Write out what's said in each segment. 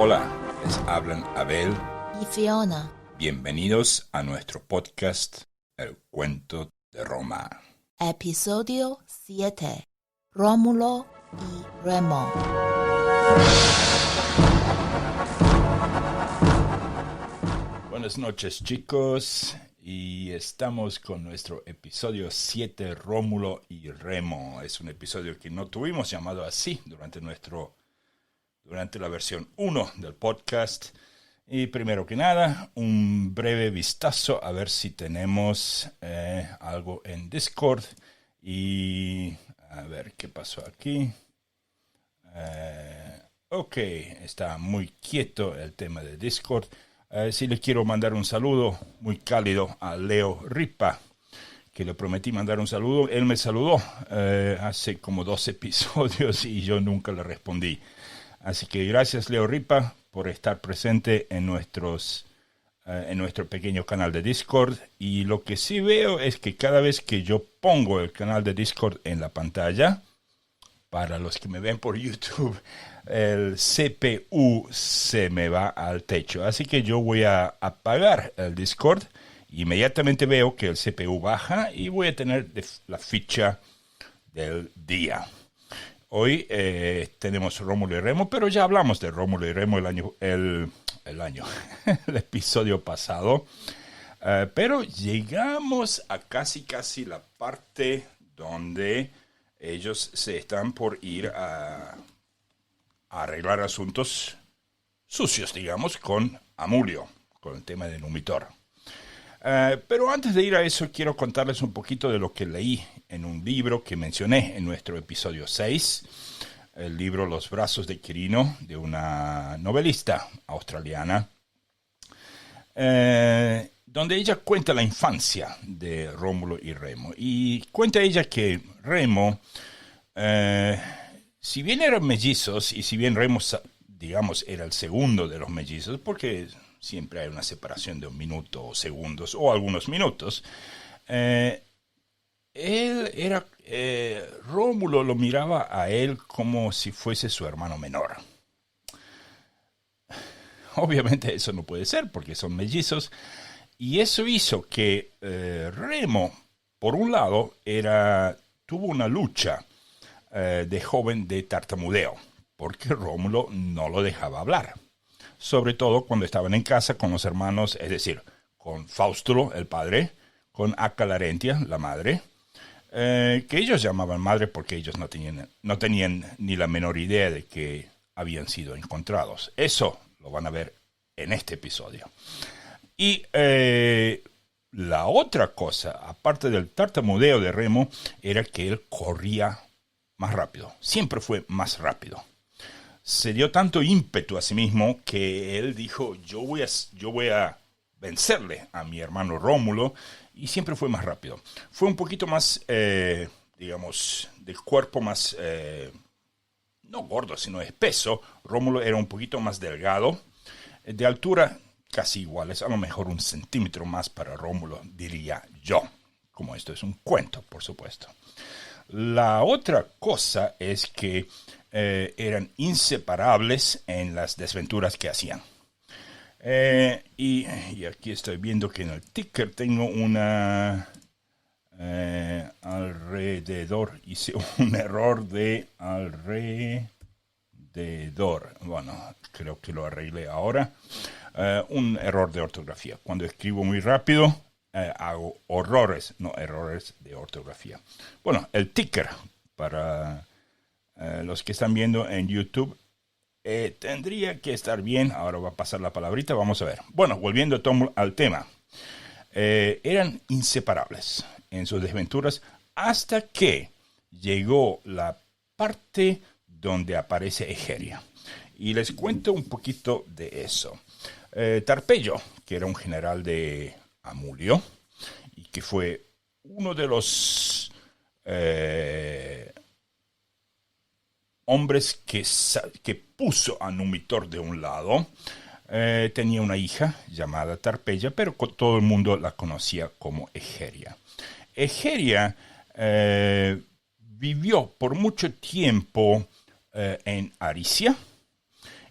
Hola, les hablan Abel y Fiona. Bienvenidos a nuestro podcast El Cuento de Roma. Episodio 7. Rómulo y Remo. Buenas noches, chicos, y estamos con nuestro episodio 7, Rómulo y Remo. Es un episodio que no tuvimos llamado así durante la versión 1 del podcast. Y primero que nada, un breve vistazo a ver si tenemos algo en Discord. Y a ver qué pasó aquí. Ok, está muy quieto el tema de Discord. Sí le quiero mandar un saludo muy cálido a Leo Ripa, que le prometí mandar un saludo. Él me saludó hace como 2 episodios y yo nunca le respondí. Así que gracias, Leo Ripa, por estar presente en nuestro pequeño canal de Discord. Y lo que sí veo es que cada vez que yo pongo el canal de Discord en la pantalla, para los que me ven por YouTube, el CPU se me va al techo. Así que yo voy a apagar el Discord. Inmediatamente veo que el CPU baja y voy a tener la ficha del día. Hoy tenemos Rómulo y Remo, pero ya hablamos de Rómulo y Remo el episodio pasado. Pero llegamos a casi la parte donde ellos se están por ir a arreglar asuntos sucios, digamos, con Amulio, con el tema de Numitor. Pero antes de ir a eso, quiero contarles un poquito de lo que leí en un libro que mencioné en nuestro episodio 6, el libro Los brazos de Quirino, de una novelista australiana, donde ella cuenta la infancia de Rómulo y Remo. Y cuenta ella que Remo, si bien eran mellizos, y si bien Remo, digamos, era el segundo de los mellizos, porque siempre hay una separación de 1 minuto o segundos o algunos minutos, Rómulo lo miraba a él como si fuese su hermano menor. Obviamente eso no puede ser porque son mellizos, y eso hizo que Remo, por un lado, tuvo una lucha de joven de tartamudeo, porque Rómulo no lo dejaba hablar. Sobre todo cuando estaban en casa con los hermanos, es decir, con Faustulo, el padre, con Acca Larentia, la madre, que ellos llamaban madre porque ellos no tenían ni la menor idea de que habían sido encontrados. Eso lo van a ver en este episodio. Y la otra cosa, aparte del tartamudeo de Remo, era que él corría más rápido. Siempre fue más rápido. Se dio tanto ímpetu a sí mismo que él dijo, yo voy a vencerle a mi hermano Rómulo, y siempre fue más rápido. Fue un poquito más, digamos, del cuerpo más, no gordo, sino espeso. Rómulo era un poquito más delgado, de altura casi iguales, a lo mejor 1 centímetro más para Rómulo, diría yo, como esto es un cuento, por supuesto. La otra cosa es que eran inseparables en las desventuras que hacían. Y aquí estoy viendo que en el ticker tengo una alrededor. Hice un error de alrededor. Bueno, creo que lo arreglé ahora. Un error de ortografía. Cuando escribo muy rápido, hago errores de ortografía. Bueno, el ticker para los que están viendo en YouTube tendría que estar bien. Ahora va a pasar la palabrita, vamos a ver. Bueno, volviendo al tema. Eran inseparables en sus desventuras hasta que llegó la parte donde aparece Egeria. Y les cuento un poquito de eso. Tarpeyo, que era un general de Amulio y que fue uno de los hombres que puso a Numitor de un lado, tenía una hija llamada Tarpeya, pero todo el mundo la conocía como Egeria. Egeria vivió por mucho tiempo en Aricia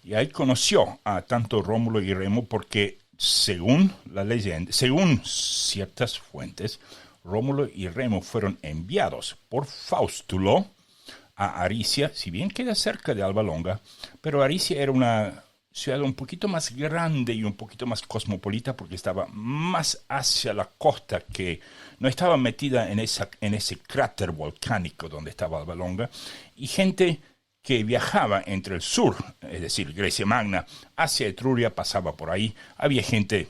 Y ahí conoció a tanto Rómulo y Remo porque, según la leyenda, según ciertas fuentes, Rómulo y Remo fueron enviados por Faustulo a Aricia, si bien queda cerca de Alba Longa, pero Aricia era una ciudad un poquito más grande y un poquito más cosmopolita porque estaba más hacia la costa, que no estaba metida en ese cráter volcánico donde estaba Alba Longa, y gente que viajaba entre el sur, es decir, Grecia Magna, hacia Etruria, pasaba por ahí. Había gente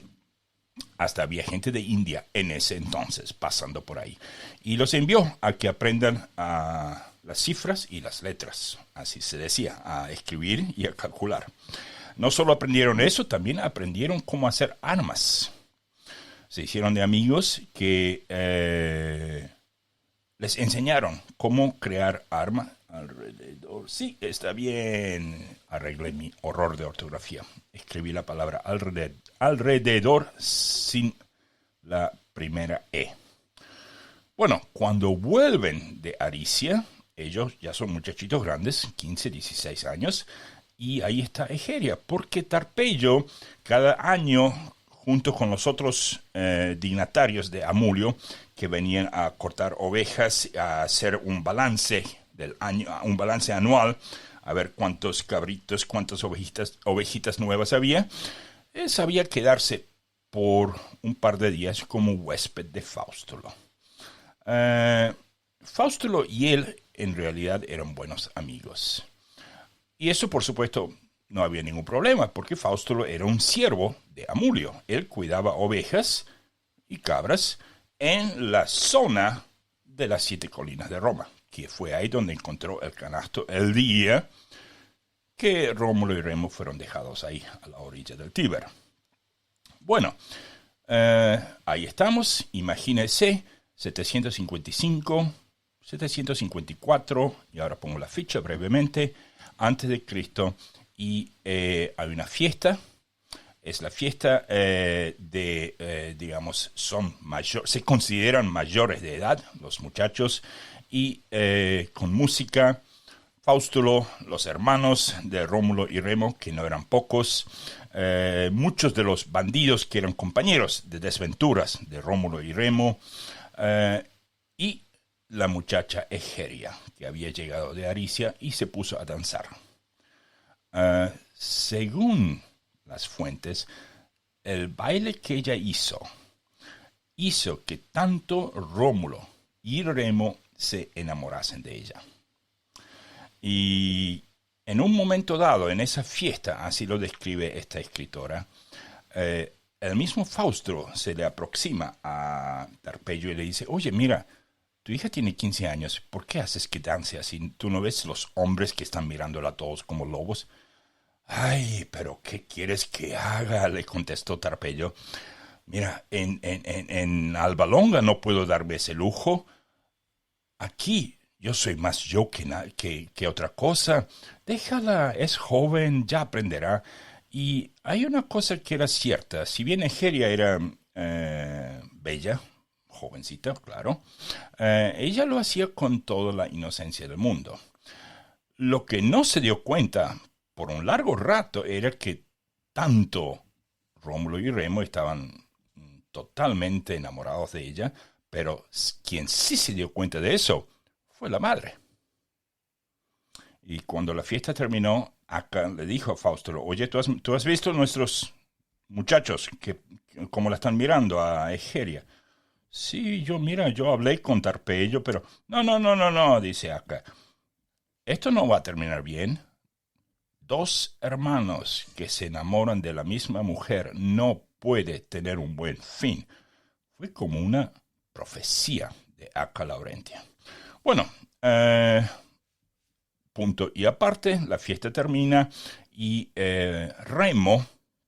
de India en ese entonces pasando por ahí. Y los envió a que aprendan las cifras y las letras, así se decía, a escribir y a calcular. No solo aprendieron eso, también aprendieron cómo hacer armas. Se hicieron de amigos que les enseñaron cómo crear armas alrededor. Sí, está bien. Arreglé mi horror de ortografía. Escribí la palabra alrededor sin la primera E. Bueno, cuando vuelven de Aricia, ellos ya son muchachitos grandes, 15, 16 años, y ahí está Egeria, porque Tarpeyo cada año, junto con los otros dignatarios de Amulio, que venían a cortar ovejas, a hacer un balance del año, un balance anual, a ver cuántos cabritos, cuántas ovejitas nuevas había, sabía quedarse por un par de días como huésped de Faustulo. Faustulo y él en realidad eran buenos amigos. Y eso, por supuesto, no había ningún problema, porque Faustulo era un siervo de Amulio. Él cuidaba ovejas y cabras en la zona de las 7 colinas de Roma, que fue ahí donde encontró el canasto el día que Rómulo y Remo fueron dejados ahí, a la orilla del Tíber. Bueno, ahí estamos, imagínense, 755, 754, y ahora pongo la ficha brevemente, antes de Cristo, y hay una fiesta. Es la fiesta digamos, se consideran mayores de edad los muchachos, y con música, Faustulo, los hermanos de Rómulo y Remo, que no eran pocos, muchos de los bandidos que eran compañeros de desventuras de Rómulo y Remo, y la muchacha Egeria, que había llegado de Aricia y se puso a danzar. Según las fuentes, el baile que ella hizo que tanto Rómulo y Remo se enamorasen de ella. Y en un momento dado, en esa fiesta, así lo describe esta escritora, el mismo Fausto se le aproxima a Tarpeyo y le dice: oye, mira, tu hija tiene 15 años, ¿por qué haces que dance así? ¿Tú no ves los hombres que están mirándola a todos como lobos? Ay, pero ¿qué quieres que haga?, le contestó Tarpeyo. Mira, en Alba Longa no puedo darme ese lujo. Aquí yo soy más yo que otra cosa. Déjala, es joven, ya aprenderá. Y hay una cosa que era cierta. Si bien Egeria era bella, jovencita, claro, ella lo hacía con toda la inocencia del mundo. Lo que no se dio cuenta por un largo rato era que tanto Rómulo y Remo estaban totalmente enamorados de ella, pero quien sí se dio cuenta de eso fue la madre. Y cuando la fiesta terminó, Acá le dijo a Fausto: oye, ¿tú has visto nuestros muchachos cómo la están mirando a Egeria? Sí, yo hablé con Tarpeyo, pero no, dice Acá. Esto no va a terminar bien. 2 hermanos que se enamoran de la misma mujer no puede tener un buen fin. Fue como una profecía de Acca Laurentia. Bueno, punto y aparte, la fiesta termina y Remo,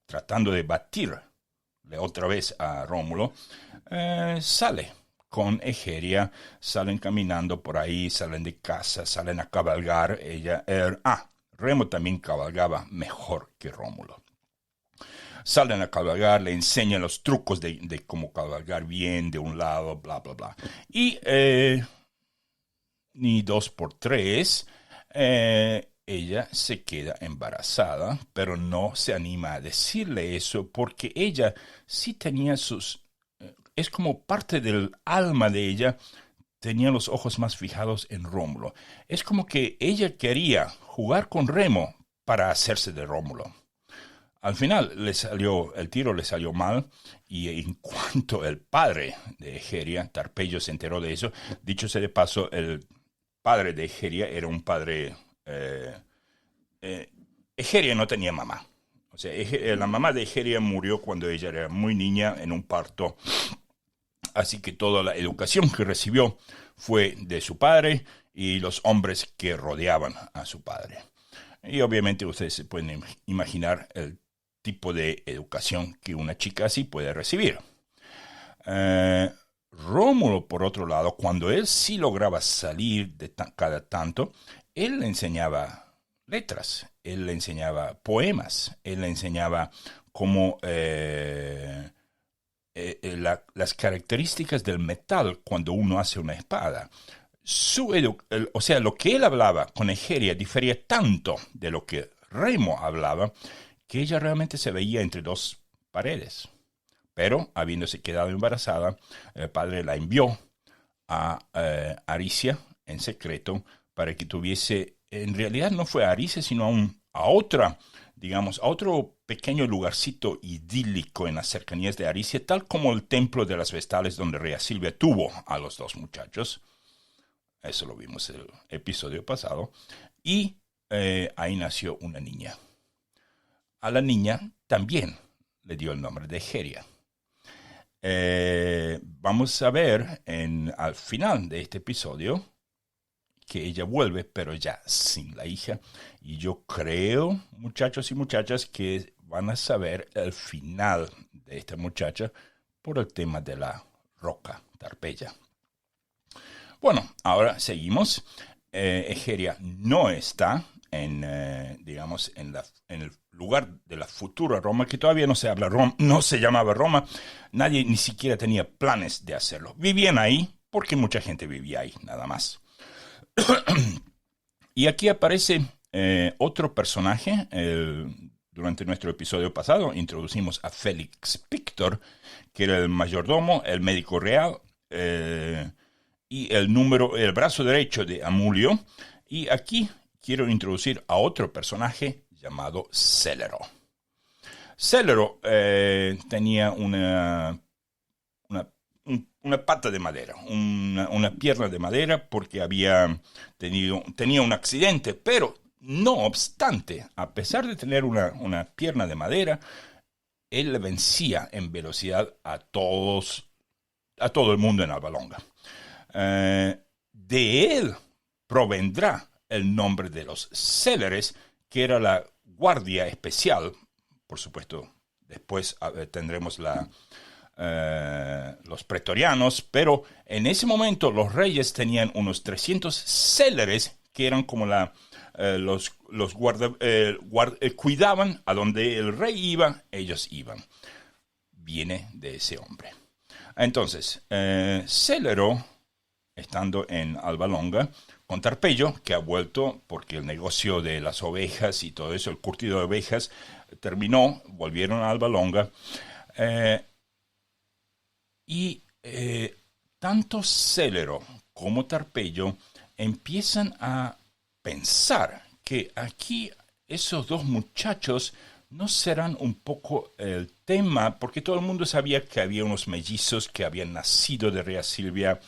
tratando de batirle otra vez a Rómulo, sale con Egeria, salen caminando por ahí, salen de casa, salen a cabalgar. Remo también cabalgaba mejor que Rómulo. Salen a cabalgar, le enseñan los trucos de cómo cabalgar bien de un lado, bla, bla, bla. Y ni 2 por 3, ella se queda embarazada, pero no se anima a decirle eso porque ella sí tenía es como parte del alma de ella, tenía los ojos más fijados en Rómulo. Es como que ella quería jugar con Remo para hacerse de Rómulo. Al final el tiro le salió mal y en cuanto el padre de Egeria, Tarpeio, se enteró de eso, dicho sea de paso, el padre de Egeria era un padre... Egeria no tenía mamá. O sea, la mamá de Egeria murió cuando ella era muy niña en un parto. Así que toda la educación que recibió fue de su padre y los hombres que rodeaban a su padre. Y obviamente ustedes se pueden imaginar el tipo de educación que una chica así puede recibir. Rómulo, por otro lado, cuando él sí lograba salir de cada tanto, él le enseñaba letras, él le enseñaba poemas, él le enseñaba cómo las características del metal cuando uno hace una espada. O sea, lo que él hablaba con Egeria difería tanto de lo que Remo hablaba que ella realmente se veía entre dos paredes. Pero, habiéndose quedado embarazada, el padre la envió a Aricia en secreto para que tuviese, en realidad no fue a Aricia, sino a otra, digamos, a otro pequeño lugarcito idílico en las cercanías de Aricia, tal como el templo de las Vestales donde Rea Silvia tuvo a los dos muchachos. Eso lo vimos el episodio pasado. Y ahí nació una niña. A la niña también le dio el nombre de Egeria. Vamos a ver al final de este episodio que ella vuelve, pero ya sin la hija. Y yo creo, muchachos y muchachas, que van a saber el final de esta muchacha por el tema de la roca Tarpeia. Bueno, ahora seguimos. Egeria no está digamos, en el lugar de la futura Roma, que todavía no se habla Roma, no se llamaba Roma. Nadie ni siquiera tenía planes de hacerlo. Vivían ahí porque mucha gente vivía ahí, nada más. Y aquí aparece otro personaje. Durante nuestro episodio pasado introducimos a Félix Pictor, que era el mayordomo, el médico real y el brazo derecho de Amulio. Y aquí quiero introducir a otro personaje llamado Célero. Célero tenía una pata de madera, una pierna de madera, porque tenía un accidente, pero no obstante, a pesar de tener una pierna de madera, él le vencía en velocidad a todo el mundo en Alba Longa. De él provendrá el nombre de los Céleres, que era la guardia especial. Por supuesto, después tendremos los pretorianos, pero en ese momento los reyes tenían unos 300 céleres que eran como cuidaban a donde el rey iba, ellos iban. Viene de ese hombre. Entonces, Célero, estando en Alba Longa, con Tarpeio, que ha vuelto porque el negocio de las ovejas y todo eso, el curtido de ovejas, terminó, volvieron a Alba Longa. Tanto Célero como Tarpeio empiezan a pensar que aquí esos dos muchachos no serán un poco el tema, porque todo el mundo sabía que había unos mellizos que habían nacido de Rea Silvia,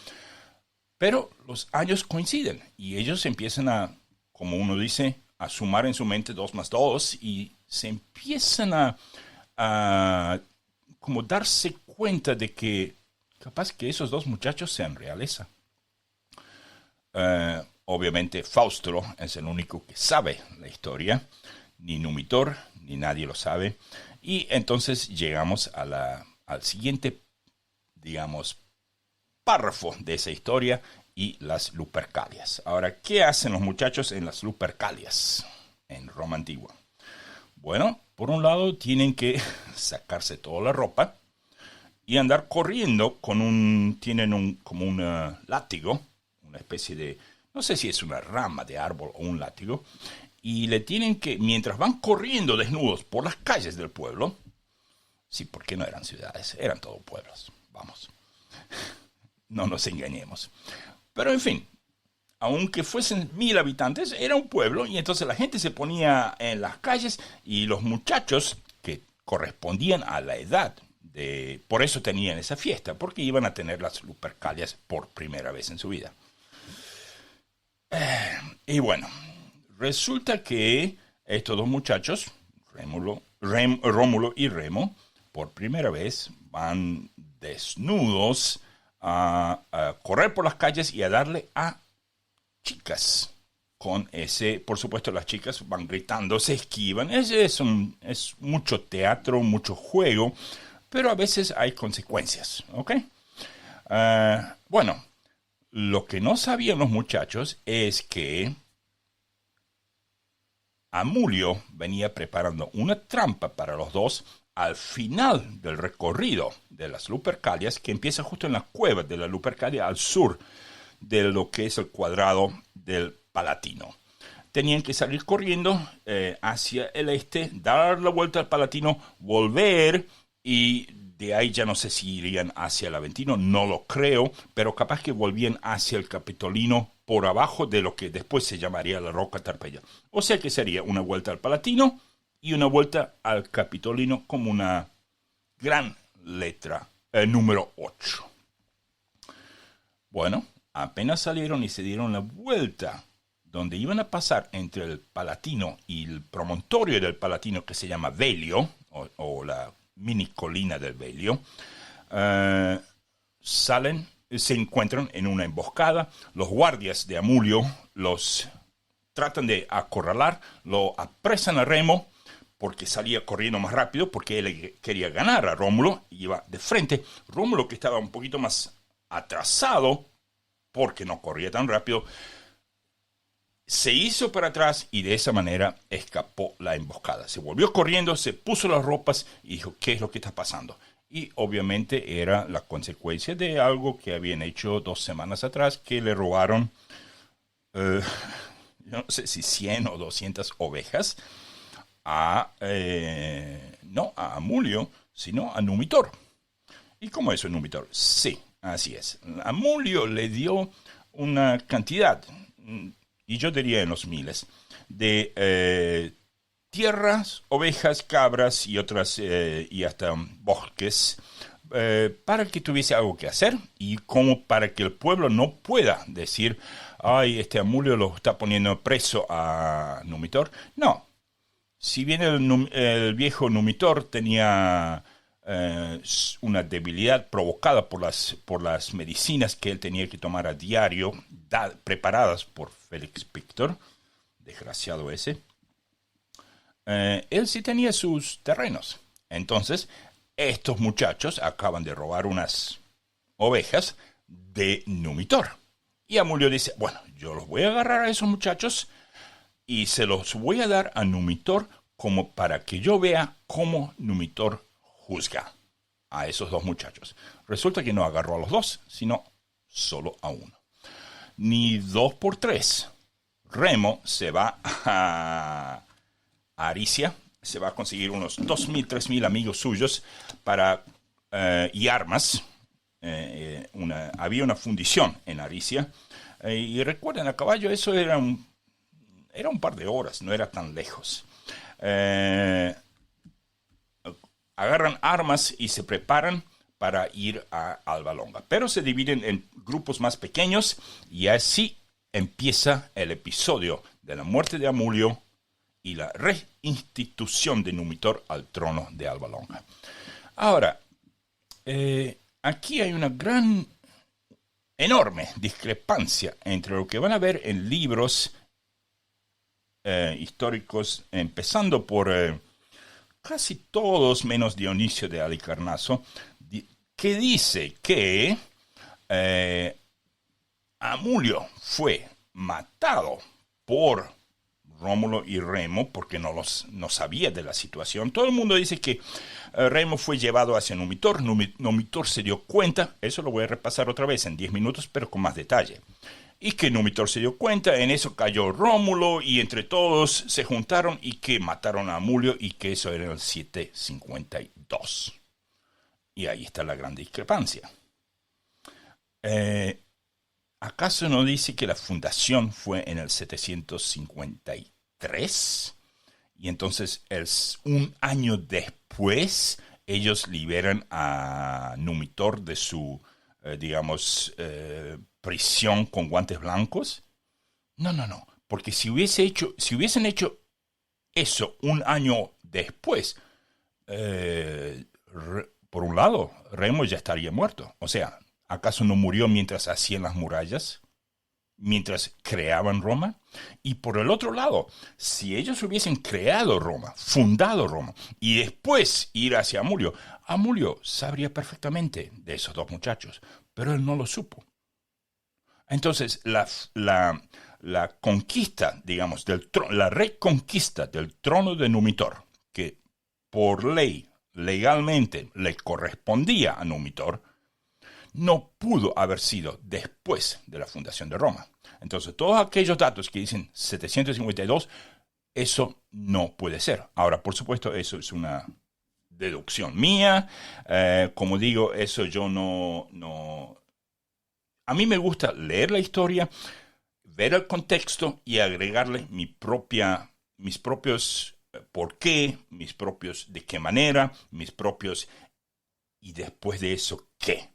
pero los años coinciden y ellos empiezan a, como uno dice, a sumar en su mente 2 más 2 y se empiezan a como darse cuenta de que capaz que esos dos muchachos sean realeza. Obviamente Fausto es el único que sabe la historia, ni Numitor, ni nadie lo sabe. Y entonces llegamos al siguiente, digamos, párrafo de esa historia y las Lupercalias. Ahora, ¿qué hacen los muchachos en las Lupercalias en Roma Antigua? Bueno, por un lado tienen que sacarse toda la ropa y andar corriendo tienen como un látigo, una especie de, no sé si es una rama de árbol o un látigo, y le tienen que, mientras van corriendo desnudos por las calles del pueblo, sí, porque no eran ciudades, eran todos pueblos, vamos, no nos engañemos. Pero en fin, aunque fuesen 1000 habitantes, era un pueblo, y entonces la gente se ponía en las calles, y los muchachos que correspondían a la edad, por eso tenían esa fiesta, porque iban a tener las Lupercalias por primera vez en su vida. Y bueno, resulta que estos dos muchachos, Rómulo y Remo, por primera vez van desnudos a correr por las calles y a darle a chicas. Con ese, por supuesto, las chicas van gritando, se esquivan. Es mucho teatro, mucho juego, pero a veces hay consecuencias, ¿ok? Bueno, lo que no sabían los muchachos es que Amulio venía preparando una trampa para los dos al final del recorrido de las Lupercalias, que empieza justo en la cueva de la Lupercalia al sur de lo que es el cuadrado del Palatino. Tenían que salir corriendo hacia el este, dar la vuelta al Palatino, volver, y de ahí ya no sé si irían hacia el Aventino, no lo creo, pero capaz que volvían hacia el Capitolino por abajo de lo que después se llamaría la Rocca Tarpeia. O sea que sería una vuelta al Palatino y una vuelta al Capitolino como una gran letra, número 8. Bueno, apenas salieron y se dieron la vuelta donde iban a pasar entre el Palatino y el promontorio del Palatino, que se llama Velio, o la mini colina del Velio, se encuentran en una emboscada. Los guardias de Amulio los tratan de acorralar, lo apresan a Remo porque salía corriendo más rápido, porque él quería ganar a Rómulo, y iba de frente. Rómulo, que estaba un poquito más atrasado porque no corría tan rápido, se hizo para atrás y de esa manera escapó la emboscada. Se volvió corriendo, se puso las ropas y dijo, ¿qué es lo que está pasando? Y obviamente era la consecuencia de algo que habían hecho 2 semanas atrás, que le robaron, yo no sé si 100 o 200 ovejas no a Amulio, sino a Numitor. ¿Y cómo es Numitor? Sí, así es. Amulio le dio una cantidad, y yo diría en los miles, de tierras, ovejas, cabras y otras, y hasta bosques, para que tuviese algo que hacer, y como para que el pueblo no pueda decir, ay, Amulio lo está poniendo preso a Numitor. No. Si bien el viejo Numitor tenía una debilidad provocada por las medicinas que él tenía que tomar a diario, preparadas por Félix Pictor, desgraciado ese, él sí tenía sus terrenos. Entonces, estos muchachos acaban de robar unas ovejas de Numitor. Y Amulio dice, bueno, yo los voy a agarrar a esos muchachos y se los voy a dar a Numitor como para que yo vea cómo Numitor juzga a esos 2 muchachos. Resulta que no agarró a los 2, sino solo a uno. Ni 2 por 3. Remo se va a Aricia, se va a conseguir unos 2.000, 3.000 amigos suyos y armas. Había una fundición en Aricia. Y recuerden, a caballo eso era un par de horas, no era tan lejos. Agarran armas y se preparan para ir a Alba Longa, pero se dividen en grupos más pequeños, y así empieza el episodio de la muerte de Amulio y la reinstitución de Numitor al trono de Alba Longa. Ahora, aquí hay una enorme discrepancia entre lo que van a ver en libros históricos, empezando por casi todos menos Dionisio de Halicarnaso, que dice que Amulio fue matado por Rómulo y Remo porque no sabía de la situación. Todo el mundo dice que Remo fue llevado hacia Numitor. Numitor se dio cuenta, eso lo voy a repasar otra vez en 10 minutos, pero con más detalle. y que Numitor se dio cuenta, en eso cayó Rómulo y entre todos se juntaron y que mataron a Amulio y que eso era en el 752. Y ahí está la gran discrepancia. ¿Acaso no dice que la fundación fue en el 753? Y entonces un año después ellos liberan a Numitor de su, prisión con guantes blancos. No, porque si hubiesen hecho eso un año después, por un lado, Remo ya estaría muerto. O sea, ¿acaso no murió mientras hacían las murallas? Mientras creaban Roma. Y por el otro lado, si ellos hubiesen creado Roma, fundado Roma, y después ir hacia Amulio, Amulio sabría perfectamente de esos dos muchachos, pero él no lo supo. Entonces, la conquista, digamos, la reconquista del trono de Numitor, que por ley, legalmente, le correspondía a Numitor, no pudo haber sido después de la fundación de Roma. Entonces, todos aquellos datos que dicen 752, eso no puede ser. Ahora, por supuesto, eso es una deducción mía. Como digo, eso yo no... A mí me gusta leer la historia, ver el contexto y agregarle mis propios por qué, mis propios de qué manera, mis propios y después de eso, ¿qué?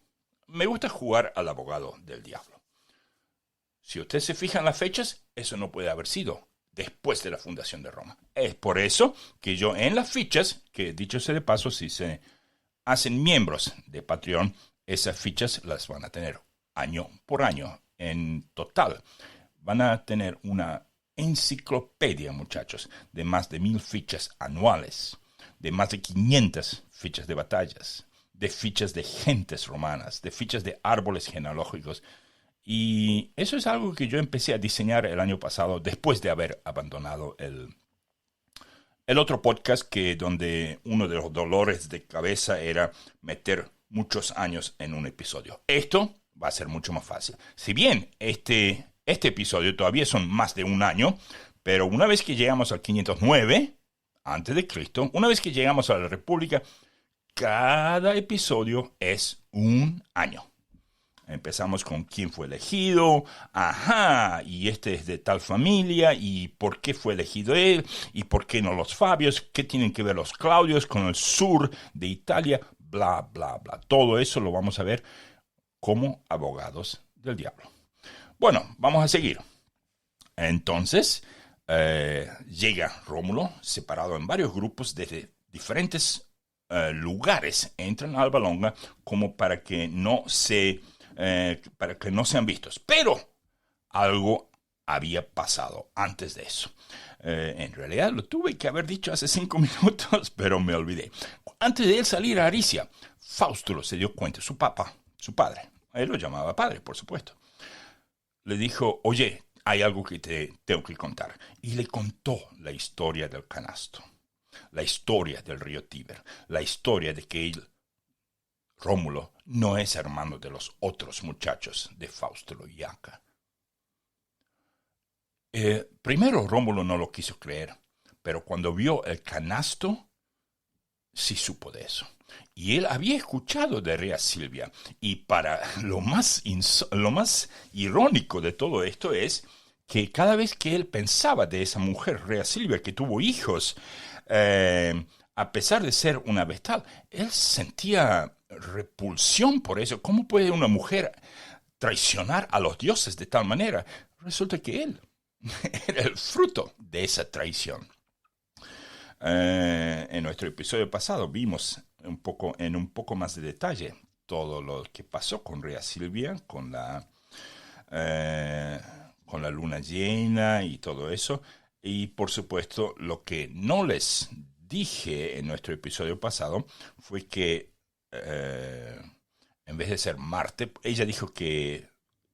Me gusta jugar al abogado del diablo. Si usted se fija en las fechas, eso no puede haber sido después de la fundación de Roma. Es por eso que yo en las fichas, que dicho sea de paso, si se hacen miembros de Patreon, esas fichas las van a tener año por año. En total, van a tener una enciclopedia, muchachos, de más de 1000 fichas anuales, de más de 500 fichas de batallas, de fichas de gentes romanas, de fichas de árboles genealógicos. Y eso es algo que yo empecé a diseñar el año pasado después de haber abandonado el otro podcast donde uno de los dolores de cabeza era meter muchos años en un episodio. Esto va a ser mucho más fácil. Si bien este episodio todavía son más de un año, pero una vez que llegamos al 509 antes de Cristo, una vez que llegamos a la República, cada episodio es un año. Empezamos con quién fue elegido, y este es de tal familia, y por qué fue elegido él, y por qué no los Fabios, qué tienen que ver los Claudios con el sur de Italia, bla, bla, bla. Todo eso lo vamos a ver como abogados del diablo. Bueno, vamos a seguir. Entonces, llega Rómulo, separado en varios grupos desde diferentes lugares, entran a Alba Longa como para que no sean vistos. Pero algo había pasado antes de eso. En realidad lo tuve que haber dicho hace 5 minutos, pero me olvidé. Antes de él salir a Aricia, Faustulo se dio cuenta, su padre, él lo llamaba padre, por supuesto, le dijo, oye, hay algo que te tengo que contar. Y le contó la historia del canasto, la historia del río Tíber, la historia de que Rómulo, no es hermano de los otros muchachos de Faustulo y Acca. Primero Rómulo no lo quiso creer, pero cuando vio el canasto, sí supo de eso. Y él había escuchado de Rea Silvia. Y para lo más irónico de todo esto es que cada vez que él pensaba de esa mujer, Rea Silvia, que tuvo hijos, a pesar de ser una vestal, él sentía repulsión por eso. ¿Cómo puede una mujer traicionar a los dioses de tal manera? Resulta que él era el fruto de esa traición. En nuestro episodio pasado vimos en un poco más de detalle todo lo que pasó con Rea Silvia, con la luna llena y todo eso. Y por supuesto, lo que no les dije en nuestro episodio pasado fue que en vez de ser Marte, ella dijo que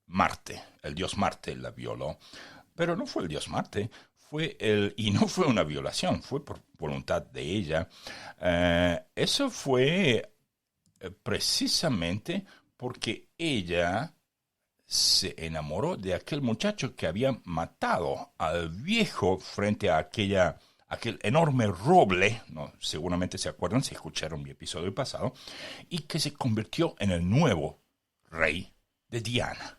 Marte, el dios Marte, la violó. Pero no fue el dios Marte, y no fue una violación, fue por voluntad de ella. Eso fue precisamente porque ella se enamoró de aquel muchacho que había matado al viejo frente a aquel enorme roble, ¿no? Seguramente se acuerdan si escucharon mi episodio pasado, y que se convirtió en el nuevo rey de Diana.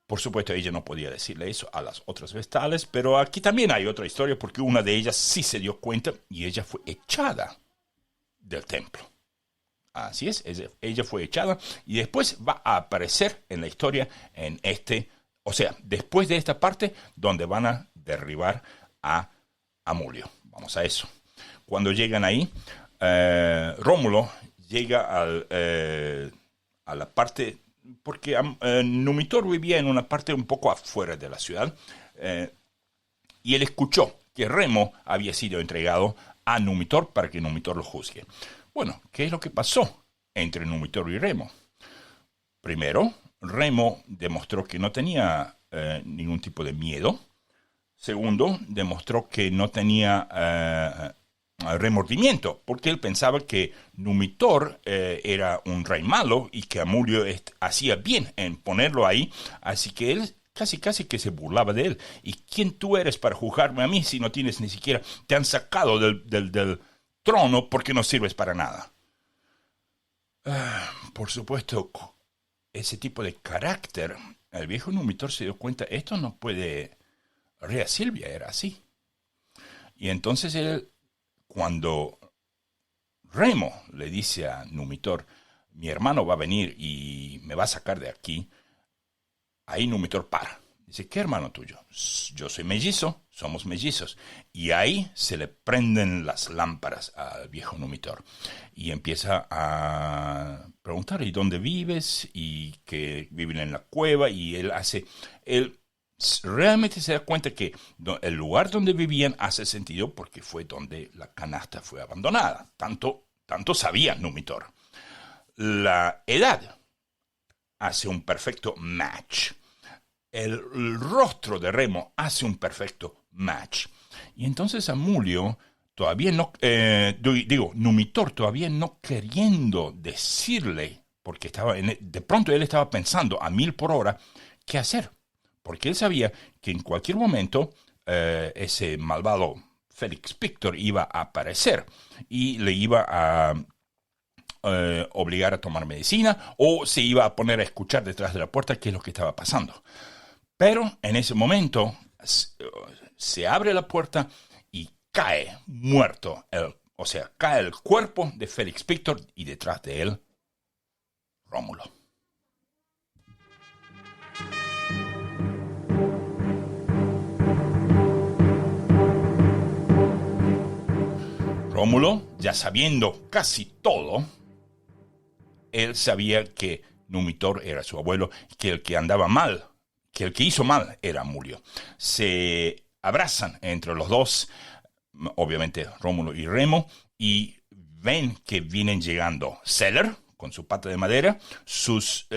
Por supuesto, ella no podía decirle eso a las otras vestales, pero aquí también hay otra historia porque una de ellas sí se dio cuenta y ella fue echada del templo. Así es, ella fue echada y después va a aparecer en la historia después de esta parte donde van a derribar a Amulio. Vamos a eso. Cuando llegan ahí, Rómulo llega a la parte, porque Numitor vivía en una parte un poco afuera de la ciudad, y él escuchó que Remo había sido entregado a Numitor para que Numitor lo juzgue. Bueno, ¿qué es lo que pasó entre Numitor y Remo? Primero, Remo demostró que no tenía ningún tipo de miedo. Segundo, demostró que no tenía remordimiento, porque él pensaba que Numitor era un rey malo y que Amulio hacía bien en ponerlo ahí, así que él casi que se burlaba de él. ¿Y quién tú eres para juzgarme a mí si no tienes ni siquiera, te han sacado del trono porque no sirves para nada? Por supuesto, ese tipo de carácter, el viejo Numitor se dio cuenta, esto no puede. Rea Silvia era así. Y entonces él, cuando Remo le dice a Numitor, mi hermano va a venir y me va a sacar de aquí, ahí Numitor para. Dice, ¿qué hermano tuyo? Yo soy mellizo, somos mellizos. Y ahí se le prenden las lámparas al viejo Numitor. Y empieza a preguntar, ¿y dónde vives? Y que viven en la cueva. Y él realmente se da cuenta que el lugar donde vivían hace sentido porque fue donde la canasta fue abandonada. Tanto sabía Numitor. La edad hace un perfecto match. El rostro de Remo hace un perfecto match. Y entonces Amulio todavía no, Numitor todavía no queriendo decirle, porque de pronto él estaba pensando a 1000 por hora, ¿qué hacer? Porque él sabía que en cualquier momento ese malvado Félix Pictor iba a aparecer y le iba a obligar a tomar medicina o se iba a poner a escuchar detrás de la puerta qué es lo que estaba pasando. Pero en ese momento se abre la puerta y cae muerto, cae el cuerpo de Félix Pictor y detrás de él, Rómulo. Rómulo, ya sabiendo casi todo, él sabía que Numitor era su abuelo, que el que andaba mal, que el que hizo mal era Amulio. Se abrazan entre los dos, obviamente Rómulo y Remo, y ven que vienen llegando Seller con su pata de madera, sus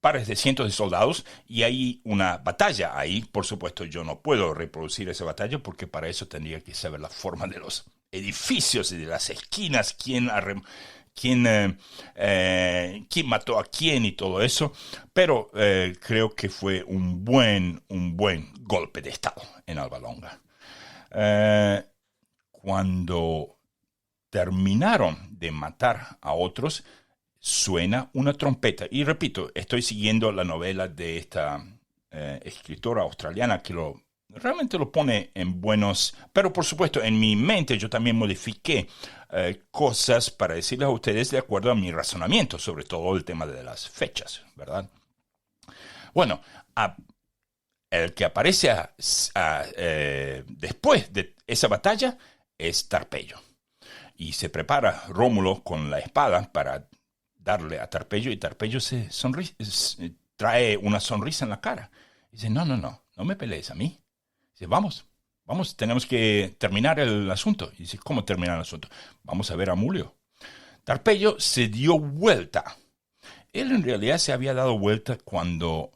pares de cientos de soldados, y hay una batalla ahí. Por supuesto, yo no puedo reproducir esa batalla porque para eso tendría que saber la forma de los edificios y de las esquinas, quién mató a quién y todo eso, pero creo que fue un buen golpe de estado en Alba Longa. Cuando terminaron de matar a otros, suena una trompeta. Y repito, estoy siguiendo la novela de esta escritora australiana que realmente lo pone en buenos. Pero por supuesto, en mi mente yo también modifiqué cosas para decirles a ustedes de acuerdo a mi razonamiento, sobre todo el tema de las fechas, ¿verdad? Bueno, el que aparece después de esa batalla es Tarpeyo. Y se prepara Rómulo con la espada para darle a Tarpeyo, y Tarpeyo trae una sonrisa en la cara. Dice, no me pelees a mí. Dice, vamos, tenemos que terminar el asunto. Y dice, ¿cómo terminar el asunto? Vamos a ver a Amulio. Tarpeyo se dio vuelta. Él en realidad se había dado vuelta cuando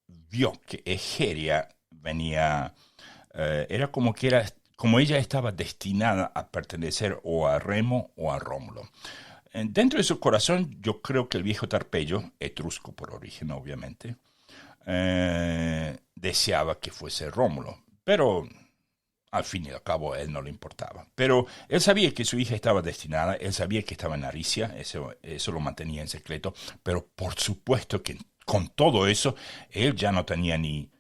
vio que Egeria venía. Era como ella estaba destinada a pertenecer o a Remo o a Rómulo. dentro de su corazón, yo creo que el viejo Tarpeyo, etrusco por origen, obviamente, deseaba que fuese Rómulo, pero al fin y al cabo a él no le importaba. Pero él sabía que su hija estaba destinada, él sabía que estaba en Aricia, eso lo mantenía en secreto, pero por supuesto que con todo eso, él ya no tenía ni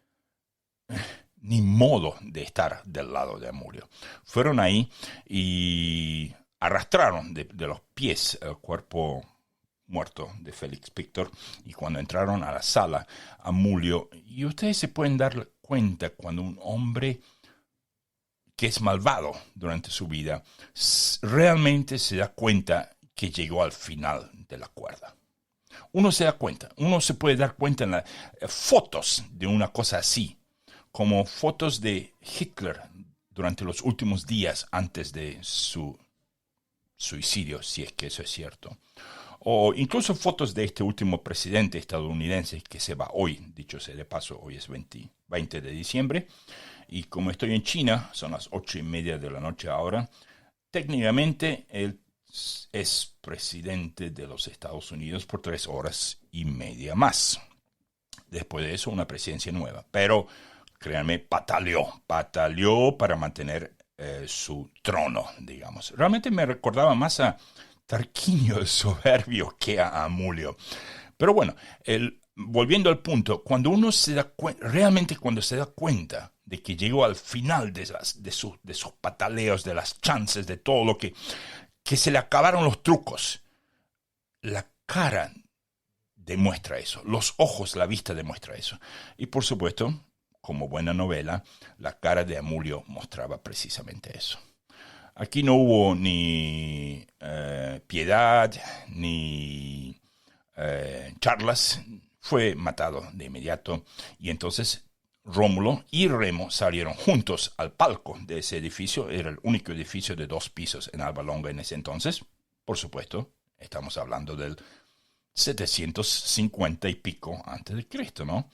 modo de estar del lado de Amulio. Fueron ahí y arrastraron de los pies el cuerpo muerto de Félix Pictor, y cuando entraron a la sala, Amulio, y ustedes se pueden dar cuenta cuando un hombre que es malvado durante su vida realmente se da cuenta que llegó al final de la cuerda. Uno se da cuenta, uno se puede dar cuenta en las fotos de una cosa así, como fotos de Hitler durante los últimos días antes de su suicidio, si es que eso es cierto. O incluso fotos de este último presidente estadounidense que se va hoy, dicho sea de paso, hoy es 20 de diciembre, y como estoy en China, son las 8:30 de la noche ahora, técnicamente él es presidente de los Estados Unidos por 3 horas y media más. Después de eso, una presidencia nueva. Pero, créanme, pataleó para mantener su trono, digamos. Realmente me recordaba más a Tarquinio el Soberbio que a Amulio. Pero bueno, volviendo al punto, cuando uno se da cuenta, realmente cuando se da cuenta de que llegó al final de sus pataleos, de las chances, de todo lo que se le acabaron los trucos, la cara demuestra eso, los ojos, la vista demuestra eso. Y por supuesto, como buena novela, la cara de Amulio mostraba precisamente eso. Aquí no hubo ni piedad, ni charlas. Fue matado de inmediato. Y entonces Rómulo y Remo salieron juntos al palco de ese edificio. Era el único edificio de 2 pisos en Alba Longa en ese entonces. Por supuesto, estamos hablando del 750 y pico antes de Cristo, ¿no?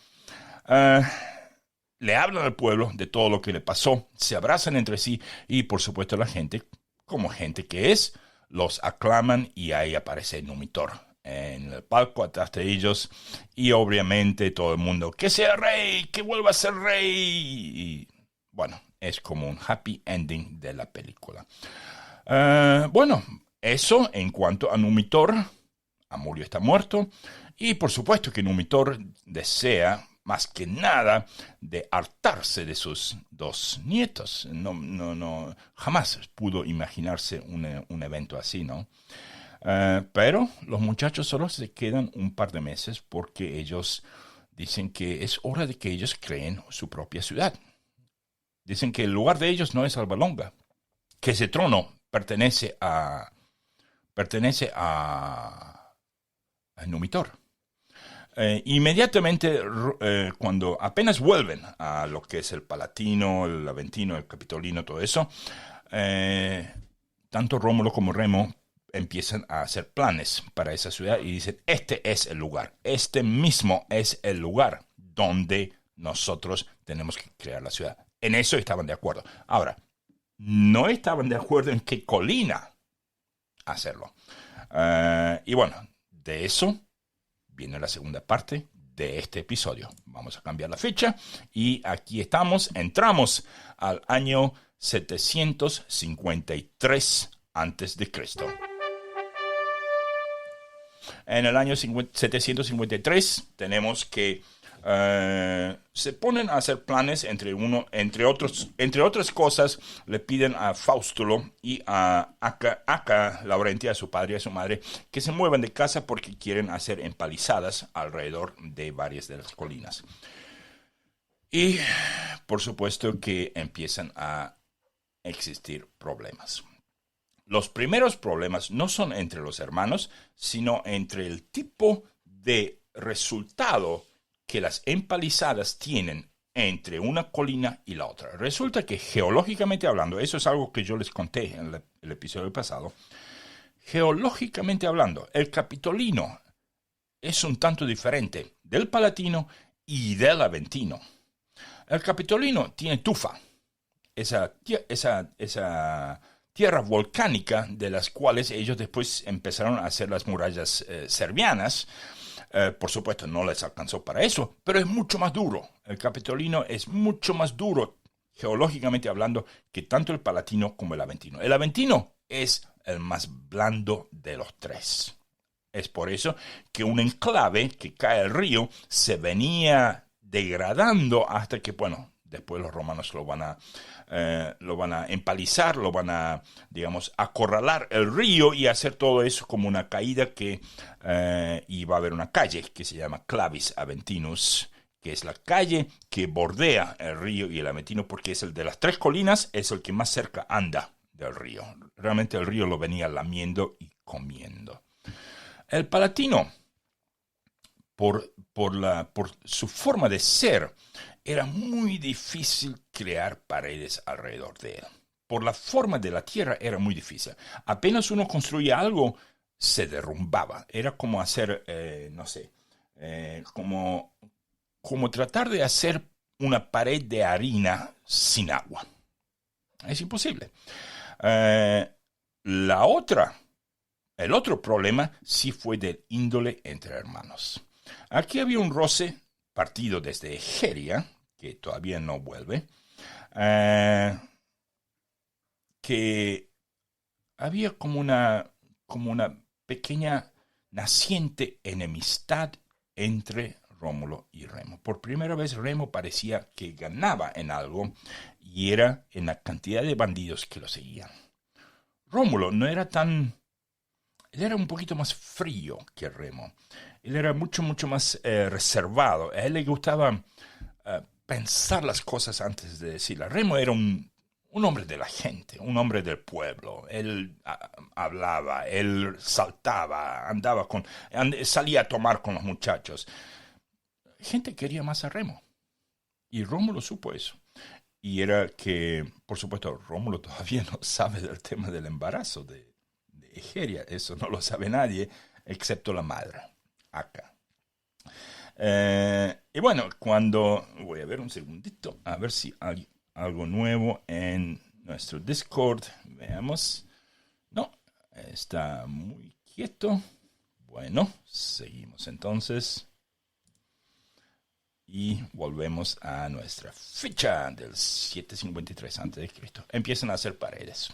Le hablan al pueblo de todo lo que le pasó, se abrazan entre sí y por supuesto la gente, como gente que es, los aclaman y ahí aparece Numitor en el palco atrás de ellos y obviamente todo el mundo, que sea rey, que vuelva a ser rey. Y bueno, es como un happy ending de la película. Bueno, eso en cuanto a Numitor. Amulio está muerto y por supuesto que Numitor desea más que nada de hartarse de sus 2 nietos. No, jamás pudo imaginarse un evento así, ¿no? Pero los muchachos solo se quedan un par de meses porque ellos dicen que es hora de que ellos creen su propia ciudad. Dicen que el lugar de ellos no es Alba Longa, que ese trono pertenece a Numitor. Inmediatamente, cuando apenas vuelven a lo que es el Palatino, el Aventino, el Capitolino, todo eso, tanto Rómulo como Remo empiezan a hacer planes para esa ciudad y dicen, este es el lugar, este mismo es el lugar donde nosotros tenemos que crear la ciudad. En eso estaban de acuerdo. Ahora, no estaban de acuerdo en qué colina hacerlo. Y bueno, de eso viene la segunda parte de este episodio. Vamos a cambiar la fecha y aquí entramos al año 753 antes de Cristo. En el año 753 tenemos que se ponen a hacer planes entre otras cosas, le piden a Faustulo y a Acca Laurentia, a su padre y a su madre, que se muevan de casa porque quieren hacer empalizadas alrededor de varias de las colinas. Y por supuesto que empiezan a existir problemas. Los primeros problemas no son entre los hermanos, sino entre el tipo de resultado que las empalizadas tienen entre una colina y la otra. Resulta que geológicamente hablando, eso es algo que yo les conté en el episodio pasado, geológicamente hablando, el Capitolino es un tanto diferente del Palatino y del Aventino. El Capitolino tiene tufa, esa tierra volcánica de las cuales ellos después empezaron a hacer las murallas serbianas. Por supuesto, no les alcanzó para eso, pero es mucho más duro. El Capitolino es mucho más duro, geológicamente hablando, que tanto el Palatino como el Aventino. El Aventino es el más blando de los tres. Es por eso que un enclave que cae al río se venía degradando hasta que, bueno, después los romanos lo van a empalizar, lo van a, digamos, acorralar el río y hacer todo eso como una caída que y va a haber una calle que se llama Clavis Aventinus, que es la calle que bordea el río y el Aventino, porque es el de las tres colinas, es el que más cerca anda del río. Realmente el río lo venía lamiendo y comiendo. El Palatino, por su forma de ser, era muy difícil crear paredes alrededor de él. Por la forma de la tierra era muy difícil. Apenas uno construía algo, se derrumbaba. Era como hacer, no sé, como tratar de hacer una pared de harina sin agua. Es imposible. El otro problema sí fue del índole entre hermanos. Aquí había un roce partido desde Egeria, que todavía no vuelve, que había como una pequeña naciente enemistad entre Rómulo y Remo. Por primera vez Remo parecía que ganaba en algo, y era en la cantidad de bandidos que lo seguían. Rómulo no era tan... Él era un poquito más frío que Remo. Él era mucho más reservado. A él le gustaba pensar las cosas antes de decirlas. Remo era un hombre de la gente, un hombre del pueblo. Él hablaba, él saltaba, salía a tomar con los muchachos. Gente quería más a Remo. Y Rómulo supo eso. Y era que, por supuesto, Rómulo todavía no sabe del tema del embarazo de Egeria. Eso no lo sabe nadie, excepto la madre, acá. Y bueno, voy a ver un segundito, a ver si hay algo nuevo en nuestro Discord. Veamos. No, está muy quieto. Bueno, seguimos entonces. Y volvemos a nuestra ficha del 753 a.C. Empiezan a hacer paredes.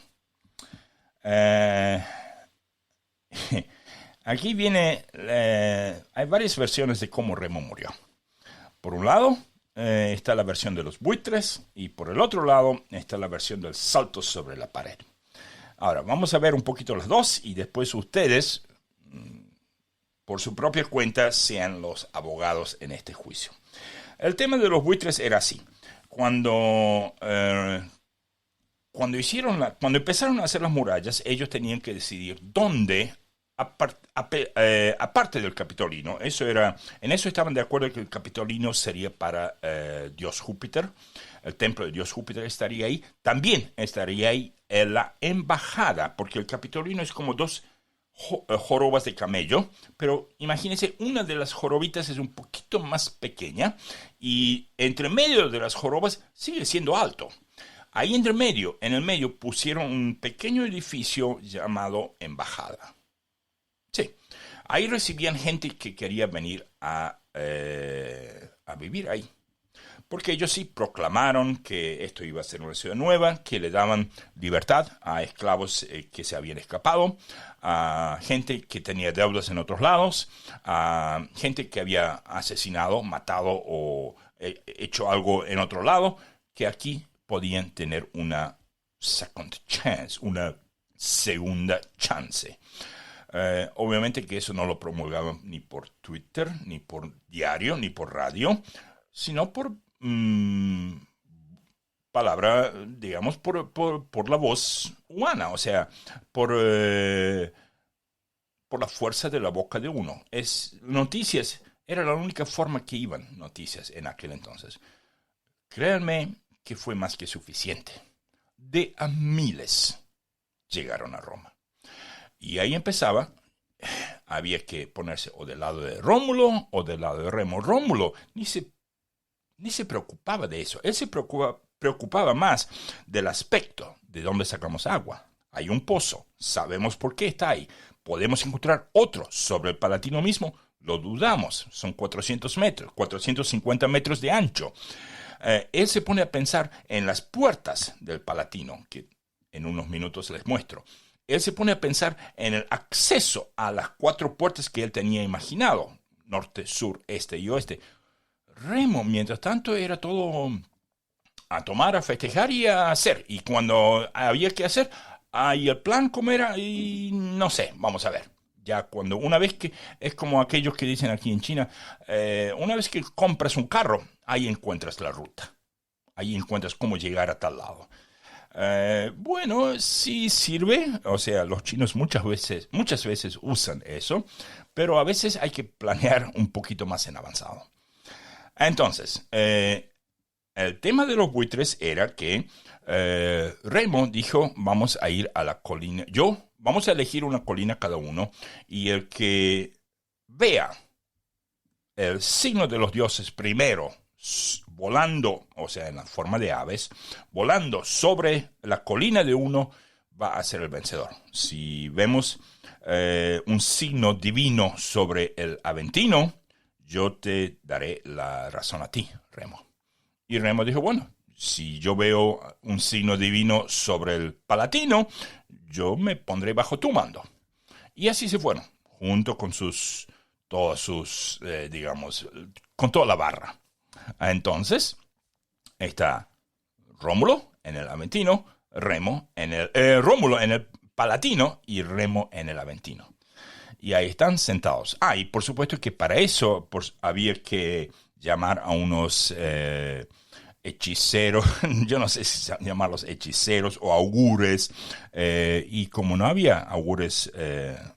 Aquí viene, hay varias versiones de cómo Remo murió. Por un lado está la versión de los buitres, y por el otro lado está la versión del salto sobre la pared. Ahora, vamos a ver un poquito las dos, y después ustedes, por su propia cuenta, sean los abogados en este juicio. El tema de los buitres era así. Cuando empezaron a hacer las murallas, ellos tenían que decidir dónde, aparte del Capitolino, en eso estaban de acuerdo que el Capitolino sería para Dios Júpiter, el templo de Dios Júpiter estaría ahí. También estaría ahí la embajada, porque el Capitolino es como dos jorobas de camello, pero imagínense, una de las jorobitas es un poquito más pequeña, y entre medio de las jorobas sigue siendo alto. Ahí en el medio pusieron un pequeño edificio llamado embajada. Sí, ahí recibían gente que quería venir a vivir ahí. Porque ellos sí proclamaron que esto iba a ser una ciudad nueva, que le daban libertad a esclavos que se habían escapado, a gente que tenía deudas en otros lados, a gente que había asesinado, matado o hecho algo en otro lado, que aquí podían tener una second chance, una segunda chance. Obviamente que eso no lo promulgaban ni por Twitter, ni por diario, ni por radio, sino por palabra, digamos, por la voz humana, o sea, por la fuerza de la boca de uno. Noticias, era la única forma que iban noticias en aquel entonces. Créanme que fue más que suficiente. De a miles llegaron a Roma. Y ahí empezaba, había que ponerse o del lado de Rómulo o del lado de Remo. Rómulo ni se preocupaba de eso. Él se preocupaba más del aspecto, de dónde sacamos agua. Hay un pozo. Sabemos por qué está ahí. ¿Podemos encontrar otro sobre el Palatino mismo? Lo dudamos. Son 400 metros, 450 metros de ancho. Él se pone a pensar en las puertas del Palatino, que en unos minutos les muestro. Él se pone a pensar en el acceso a las 4 puertas que él tenía imaginado. Norte, sur, este y oeste. Remo, mientras tanto, era todo a tomar, a festejar y a hacer. Y cuando había que hacer, ahí el plan, ¿cómo era? Y no sé, vamos a ver. Ya cuando, una vez que, es como aquellos que dicen aquí en China, una vez que compras un carro, ahí encuentras la ruta. Ahí encuentras cómo llegar a tal lado. Bueno, sí sirve, o sea, los chinos muchas veces usan eso, pero a veces hay que planear un poquito más en avanzado. Entonces, el tema de los buitres era que Remo dijo, vamos a ir a la colina. Vamos a elegir una colina cada uno y el que vea el signo de los dioses primero, volando, o sea, en la forma de aves, volando sobre la colina de uno, va a ser el vencedor. Si vemos un signo divino sobre el Aventino, yo te daré la razón a ti, Remo. Y Remo dijo, bueno, si yo veo un signo divino sobre el Palatino, yo me pondré bajo tu mando. Y así se fueron, junto con todos sus, digamos, con toda la barra. Entonces, está Rómulo en el Aventino, Rómulo en el Palatino y Remo en el Aventino. Y ahí están sentados. Y por supuesto que para eso había que llamar a unos hechiceros, yo no sé si llamarlos hechiceros o augures, y como no había augures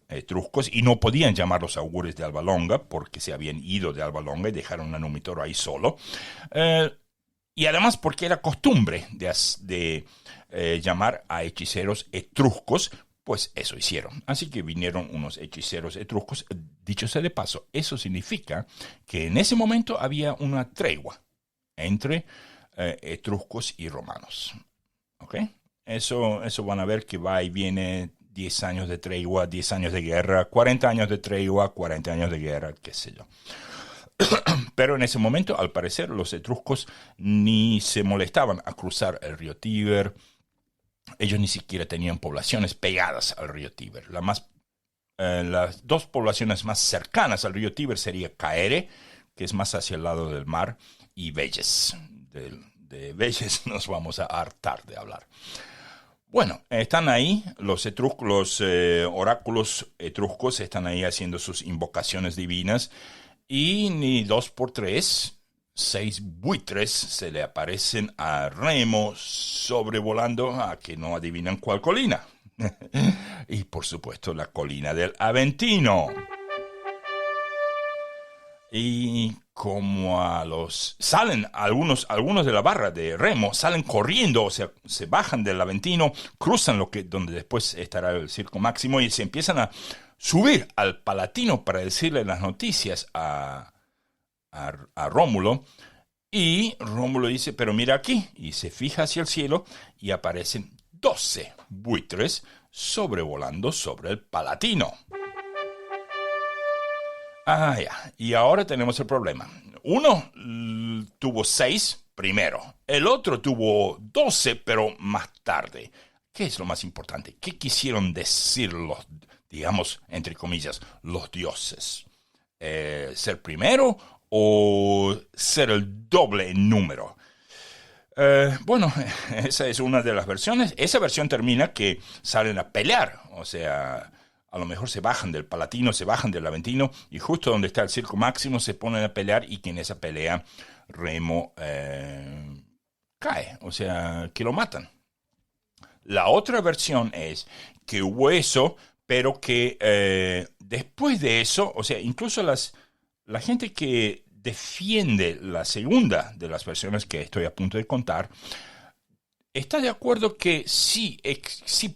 etruscos, y no podían llamarlos augures de Alba Longa, porque se habían ido de Alba Longa y dejaron a Numitor ahí solo, y además porque era costumbre de llamar a hechiceros etruscos, pues eso hicieron. Así que vinieron unos hechiceros etruscos. Dicho sea de paso, eso significa que en ese momento había una tregua entre etruscos y romanos. ¿Ok? Eso van a ver que va y viene 10 años de tregua, 10 años de guerra, 40 años de tregua, 40 años de guerra, qué sé yo. Pero en ese momento, al parecer, los etruscos ni se molestaban a cruzar el río Tíber. Ellos ni siquiera tenían poblaciones pegadas al río Tíber. Las 2 poblaciones más cercanas al río Tíber sería Caere, que es más hacia el lado del mar, y Velles. De Velles nos vamos a hartar de hablar. Bueno, están ahí los oráculos etruscos, están ahí haciendo sus invocaciones divinas, y ni 2 por 3, 6 buitres se le aparecen a Remo sobrevolando a que no adivinan cuál colina. Y por supuesto la colina del Aventino. Y como salen algunos de la barra de Remo, salen corriendo, o sea, se bajan del Aventino, cruzan donde después estará el Circo Máximo y se empiezan a subir al Palatino para decirle las noticias a Rómulo. Y Rómulo dice, pero mira aquí, y se fija hacia el cielo y aparecen 12 buitres sobrevolando sobre el Palatino. Ya. Y ahora tenemos el problema. Uno tuvo 6 primero. El otro tuvo 12, pero más tarde. ¿Qué es lo más importante? ¿Qué quisieron decir los, digamos, entre comillas, los dioses? ¿Ser primero o ser el doble en número? Bueno, esa es una de las versiones. Esa versión termina que salen a pelear. O sea, a lo mejor se bajan del Palatino, se bajan del Aventino y justo donde está el Circo Máximo se ponen a pelear y que en esa pelea Remo cae, o sea, que lo matan. La otra versión es que hubo eso, pero que después de eso, o sea, incluso la gente que defiende la segunda de las versiones que estoy a punto de contar, está de acuerdo que sí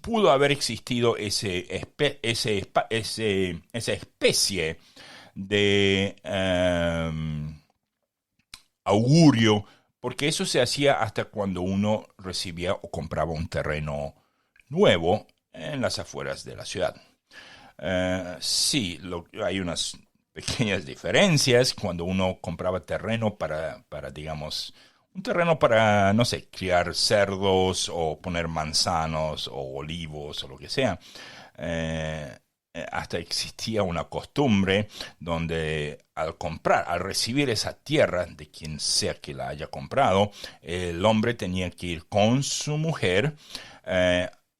pudo haber existido esa especie de augurio, porque eso se hacía hasta cuando uno recibía o compraba un terreno nuevo en las afueras de la ciudad. Sí, hay unas pequeñas diferencias cuando uno compraba terreno para, digamos, un terreno para, no sé, criar cerdos o poner manzanos o olivos o lo que sea. Eh, Hasta existía una costumbre donde al recibir esa tierra de quien sea que la haya comprado, el hombre tenía que ir con su mujer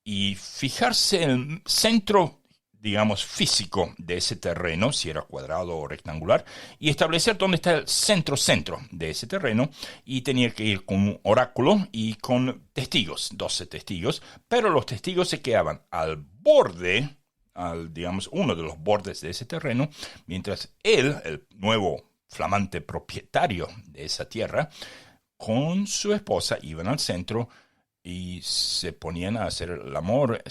y fijarse en el centro, digamos, físico de ese terreno, si era cuadrado o rectangular, y establecer dónde está el centro de ese terreno, y tenía que ir con un oráculo y con testigos, 12 testigos, pero los testigos se quedaban al borde, digamos, uno de los bordes de ese terreno, mientras él, el nuevo flamante propietario de esa tierra, con su esposa iban al centro y se ponían a hacer el amor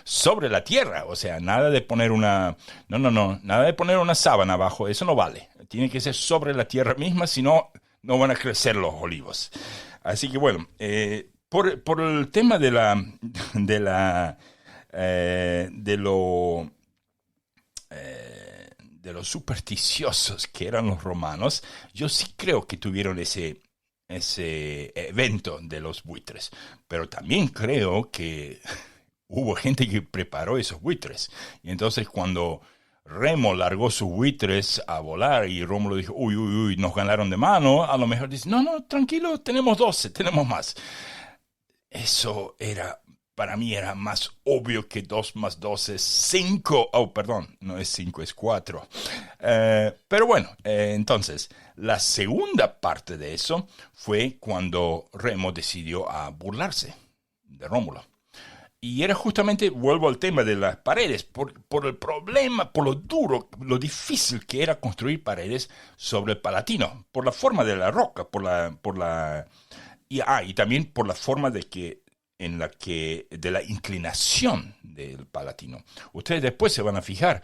sobre la tierra. O sea, nada de poner nada de poner una sábana abajo, eso no vale. Tiene que ser sobre la tierra misma, si no, no van a crecer los olivos. Así que bueno, por el tema de los supersticiosos que eran los romanos, yo sí creo que tuvieron ese evento de los buitres, pero también creo que hubo gente que preparó esos buitres. Y entonces cuando Remo largó sus buitres a volar y Rómulo dijo, uy, uy, uy, nos ganaron de mano, a lo mejor dice, no, no, tranquilo, tenemos 12, tenemos más. Eso para mí era más obvio que 2 más 2 es 5. Oh, perdón, no es 5, es 4. Pero bueno, entonces, la segunda parte de eso fue cuando Remo decidió a burlarse de Rómulo. Y era justamente, vuelvo al tema de las paredes, por el problema, por lo duro, lo difícil que era construir paredes sobre el Palatino, por la forma de la roca, y también por la forma de la inclinación del Palatino. Ustedes después se van a fijar,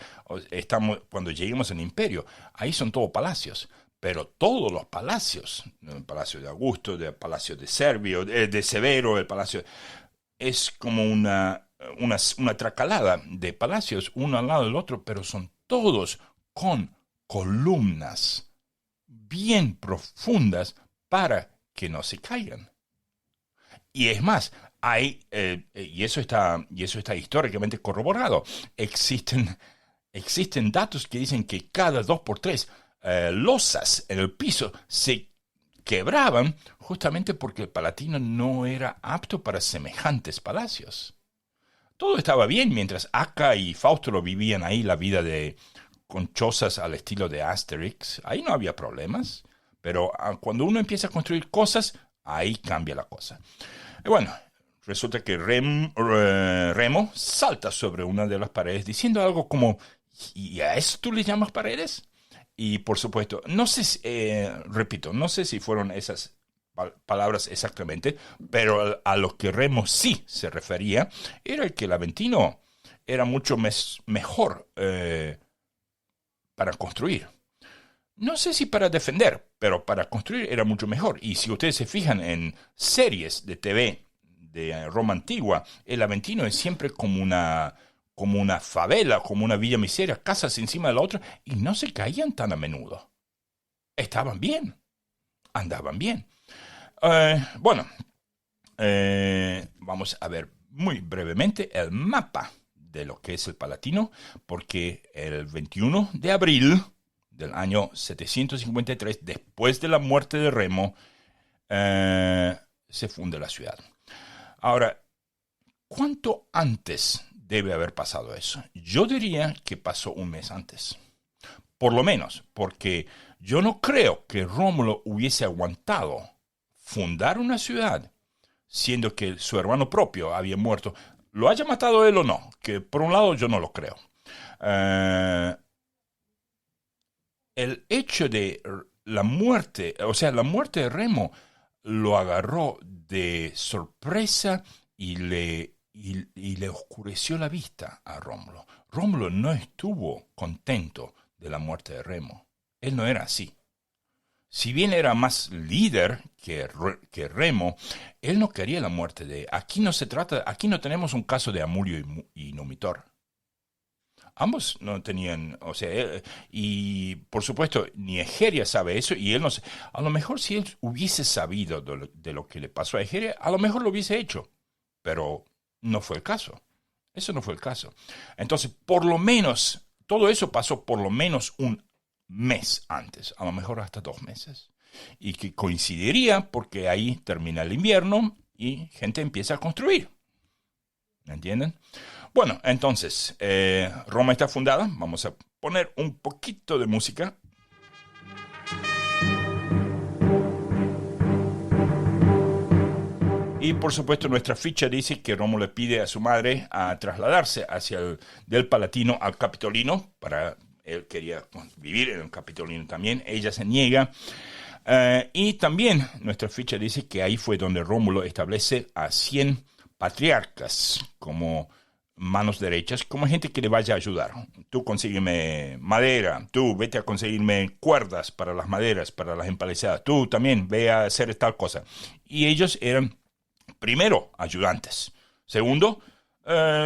cuando lleguemos al Imperio, ahí son todos palacios. Pero todos los palacios, el Palacio de Augusto, el Palacio de Servio, de Severo, el Palacio, es como una tracalada de palacios, uno al lado del otro, pero son todos con columnas bien profundas para que no se caigan. Y es más, y eso está históricamente corroborado. Existen datos que dicen que cada 2 por 3 losas en el piso se quebraban justamente porque el Palatino no era apto para semejantes palacios. Todo estaba bien mientras Acca y Fausto vivían ahí la vida con chozas al estilo de Asterix. Ahí no había problemas. Pero cuando uno empieza a construir cosas, ahí cambia la cosa. Y bueno, resulta que Remo salta sobre una de las paredes diciendo algo como, ¿y a eso tú le llamas paredes? Y por supuesto, no sé, repito, no sé si fueron esas palabras exactamente, pero a lo que Remo sí se refería era que el Aventino era mucho mejor para construir. No sé si para defender, pero para construir era mucho mejor. Y si ustedes se fijan en series de TV de Roma antigua, el Aventino es siempre como una favela, como una villa miseria, casas encima de la otra, y no se caían tan a menudo. Estaban bien, andaban bien. Bueno, vamos a ver muy brevemente el mapa de lo que es el Palatino, porque el 21 de abril del año 753, después de la muerte de Remo, se funda la ciudad. Ahora, ¿cuánto antes debe haber pasado eso? Yo diría que pasó un mes antes. Por lo menos, porque yo no creo que Rómulo hubiese aguantado fundar una ciudad, siendo que su hermano propio había muerto. Lo haya matado él o no, que por un lado yo no lo creo. El hecho de la muerte, o sea, la muerte de Remo lo agarró de sorpresa y le oscureció la vista a Rómulo. Rómulo no estuvo contento de la muerte de Remo. Él no era así. si bien era más líder que Remo, él no quería la muerte de... Aquí no tenemos un caso de Amulio y Numitor. Ambos no tenían, o sea, y por supuesto, ni Egeria sabe eso, y él no sé. A lo mejor si él hubiese sabido de lo que le pasó a Egeria, a lo mejor lo hubiese hecho, pero no fue el caso. Eso no fue el caso. Entonces, por lo menos, todo eso pasó por lo menos un mes antes, a lo mejor hasta 2 meses, y que coincidiría porque ahí termina el invierno y gente empieza a construir. ¿Me entienden? Bueno, entonces, Roma está fundada. Vamos a poner un poquito de música. Y por supuesto nuestra ficha dice que Rómulo le pide a su madre a trasladarse del Palatino al Capitolino. Él quería vivir en el Capitolino también. Ella se niega. Y también nuestra ficha dice que ahí fue donde Rómulo establece a 100 patriarcas como manos derechas, como gente que le vaya a ayudar. Tú consígueme madera, tú vete a conseguirme cuerdas para las maderas, para las empalizadas, tú también ve a hacer tal cosa. Y ellos eran, primero, ayudantes. Segundo,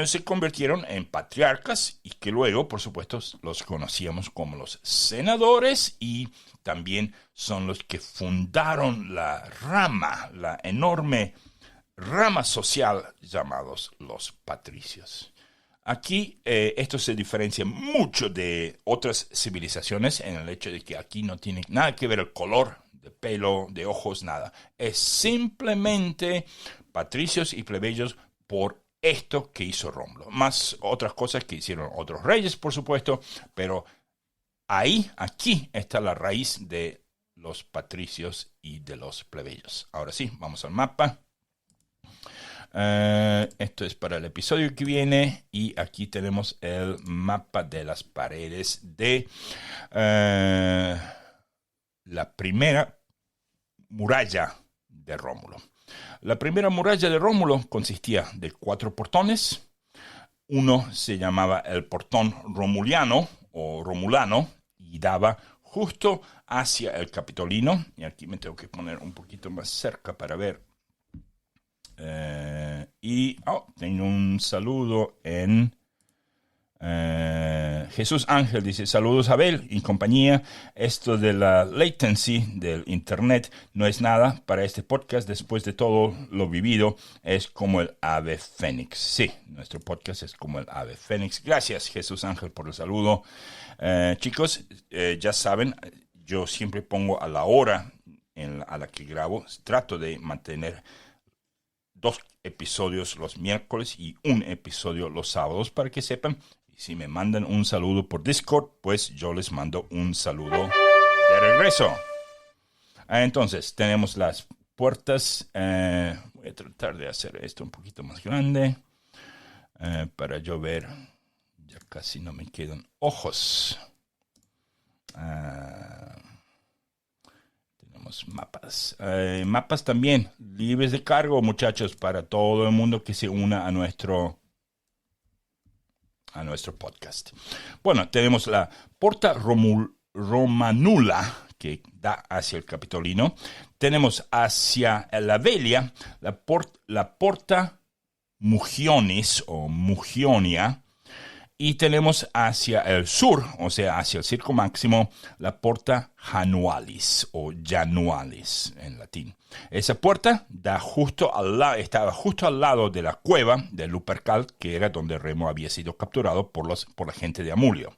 se convirtieron en patriarcas y que luego, por supuesto, los conocíamos como los senadores y también son los que fundaron la enorme rama social llamados los patricios. Aquí esto se diferencia mucho de otras civilizaciones en el hecho de que aquí no tiene nada que ver el color de pelo, de ojos, nada. Es simplemente patricios y plebeyos por esto que hizo Rómulo. Más otras cosas que hicieron otros reyes, por supuesto, pero aquí está la raíz de los patricios y de los plebeyos. Ahora sí, vamos al mapa. Esto es para el episodio que viene y aquí tenemos el mapa de las paredes de la primera muralla de Rómulo. La primera muralla de Rómulo consistía de 4 portones. Uno se llamaba el portón romuliano o romulano y daba justo hacia el Capitolino. Y aquí me tengo que poner un poquito más cerca para ver. Tengo un saludo en Jesús Ángel dice: saludos Abel y compañía. Esto de la latency del internet no es nada para este podcast. Después de todo lo vivido, es como el ave fénix. Sí, nuestro podcast es como el ave fénix. Gracias Jesús Ángel por el saludo. Chicos, ya saben, yo siempre pongo a la hora a la que grabo. Trato de mantener 2 episodios los miércoles y 1 episodio los sábados para que sepan. Y si me mandan un saludo por Discord, pues yo les mando un saludo de regreso. Entonces, tenemos las puertas. Voy a tratar de hacer esto un poquito más grande para yo ver. Ya casi no me quedan ojos. Mapas. Mapas también, libres de cargo, muchachos, para todo el mundo que se una a nuestro podcast. Bueno, tenemos la Porta Romanula, que da hacia el Capitolino. Tenemos hacia la Velia la Porta Mugionis o Mugionia. Y tenemos hacia el sur, o sea, hacia el Circo Máximo, la Porta Janualis o Janualis en latín. Esa puerta estaba justo al lado de la cueva de Lupercal, que era donde Remo había sido capturado por la gente de Amulio.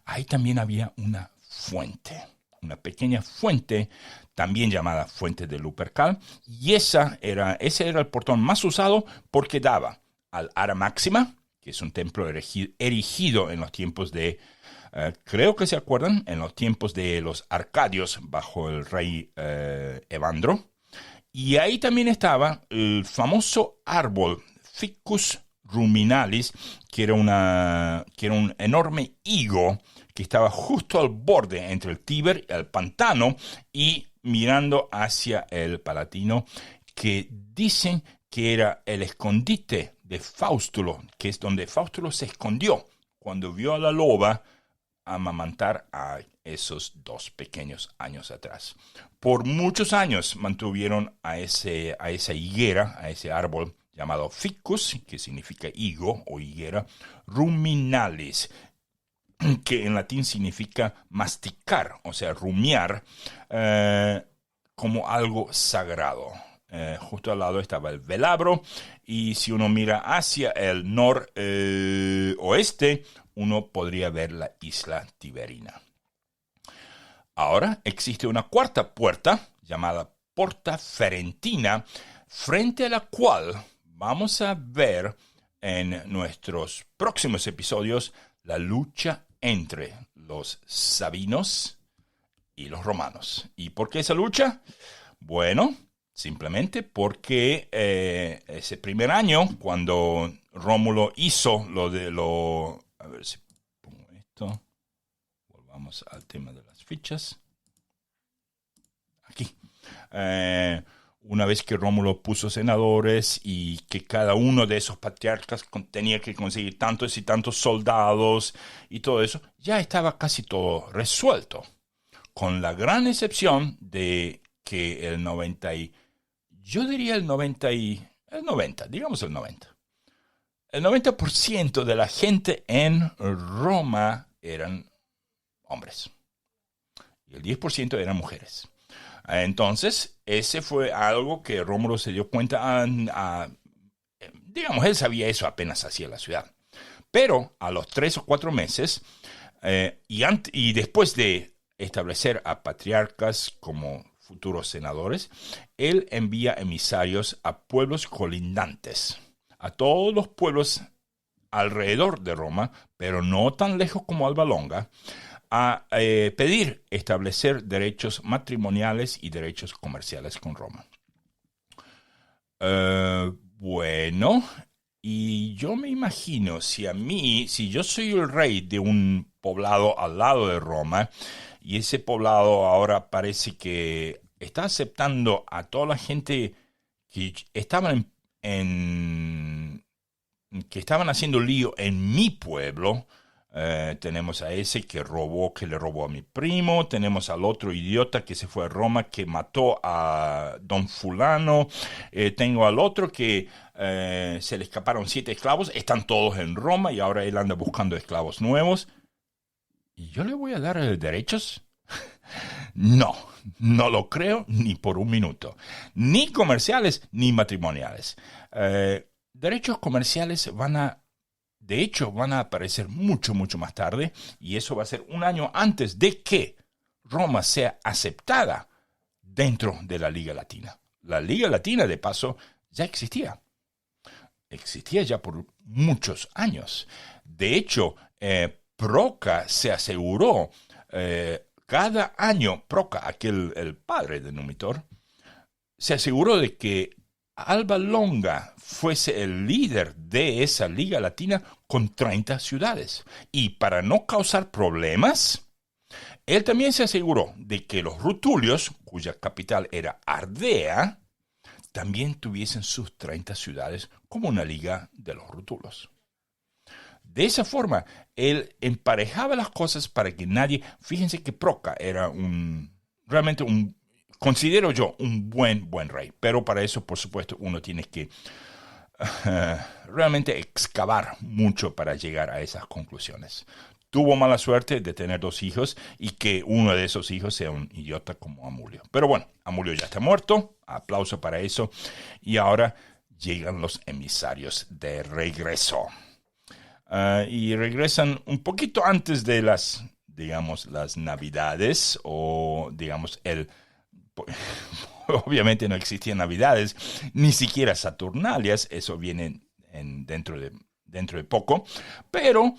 Ahí también había una fuente, una pequeña fuente, también llamada Fuente de Lupercal, y ese era el portón más usado porque daba al Ara Máxima, que es un templo erigido en los tiempos de, creo que se acuerdan, en los tiempos de los Arcadios bajo el rey Evandro. Y ahí también estaba el famoso árbol Ficus ruminalis, que era un enorme higo que estaba justo al borde entre el Tíber y el pantano y mirando hacia el Palatino, que dicen que era el escondite de Faustulo, que es donde Faustulo se escondió cuando vio a la loba amamantar a esos 2 pequeños años atrás. Por muchos años mantuvieron a esa higuera, a ese árbol llamado ficus, que significa higo o higuera, ruminalis, que en latín significa masticar, o sea, rumiar, como algo sagrado. Justo al lado estaba el velabro, y si uno mira hacia el noroeste, uno podría ver la isla Tiberina. Ahora existe una cuarta puerta, llamada Porta Ferentina, frente a la cual vamos a ver en nuestros próximos episodios la lucha entre los sabinos y los romanos. ¿Y por qué esa lucha? Bueno, simplemente porque ese primer año, cuando Rómulo hizo a ver si pongo esto. Volvamos al tema de las fichas. Aquí. Una vez que Rómulo puso senadores y que cada uno de esos patriarcas tenía que conseguir tantos y tantos soldados y todo eso, ya estaba casi todo resuelto. Con la gran excepción de que el 90, digamos el 90. El 90% de la gente en Roma eran hombres. Y el 10% eran mujeres. Entonces, ese fue algo que Rómulo se dio cuenta, digamos, él sabía eso apenas hacía la ciudad. Pero a los 3 o 4 meses, y después de establecer a patriarcas como futuros senadores, él envía emisarios a pueblos colindantes, a todos los pueblos alrededor de Roma, pero no tan lejos como Alba Longa, a pedir establecer derechos matrimoniales y derechos comerciales con Roma. Bueno, y yo me imagino, si yo soy el rey de un poblado al lado de Roma, y ese poblado ahora parece que está aceptando a toda la gente que estaban que estaban haciendo lío en mi pueblo. Tenemos a ese que le robó a mi primo, tenemos al otro idiota que se fue a Roma, que mató a don fulano, tengo al otro que se le escaparon 7 esclavos, están todos en Roma y ahora él anda buscando esclavos nuevos. ¿Y yo le voy a dar derechos? No lo creo ni por un minuto. Ni comerciales ni matrimoniales. Derechos comerciales van a aparecer mucho, mucho más tarde, y eso va a ser un año antes de que Roma sea aceptada dentro de la Liga Latina. La Liga Latina, de paso, ya existía. Existía ya por muchos años. De hecho, Proca se aseguró, cada año, Proca, el padre de Numitor, se aseguró de que Alba Longa fuese el líder de esa Liga Latina con 30 ciudades. Y para no causar problemas, él también se aseguró de que los rutulios, cuya capital era Ardea, también tuviesen sus 30 ciudades como una liga de los rutulos. De esa forma, él emparejaba las cosas para que nadie... Fíjense que Proca era realmente considero yo un buen rey, pero para eso, por supuesto, uno tiene que realmente excavar mucho para llegar a esas conclusiones. Tuvo mala suerte de tener 2 hijos y que uno de esos hijos sea un idiota como Amulio. Pero bueno, Amulio ya está muerto, aplauso para eso, y ahora llegan los emisarios de regreso. Y regresan un poquito antes de las Navidades, o digamos obviamente no existían Navidades, ni siquiera Saturnalias, eso viene dentro de poco, pero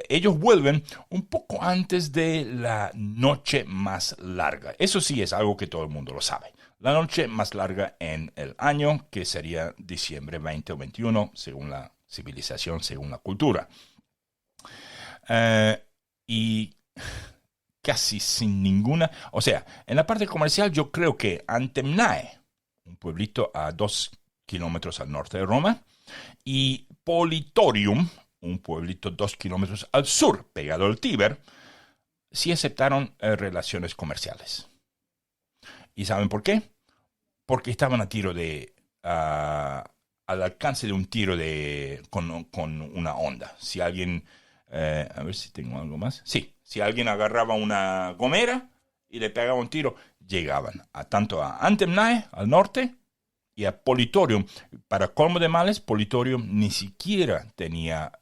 ellos vuelven un poco antes de la noche más larga. Eso sí es algo que todo el mundo lo sabe. La noche más larga en el año, que sería diciembre 20 o 21, según la civilización, según la cultura. Y casi sin ninguna... O sea, en la parte comercial yo creo que Antemnae, un pueblito a 2 kilómetros al norte de Roma, y Politorium, un pueblito 2 kilómetros al sur, pegado al Tíber, sí aceptaron relaciones comerciales. ¿Y saben por qué? Porque estaban al alcance de un tiro con una onda. Si alguien, a ver si tengo algo más. Sí, si alguien agarraba una gomera y le pegaba un tiro, llegaban tanto a Antemnae, al norte, y a Politorium. Para colmo de males, Politorium ni siquiera tenía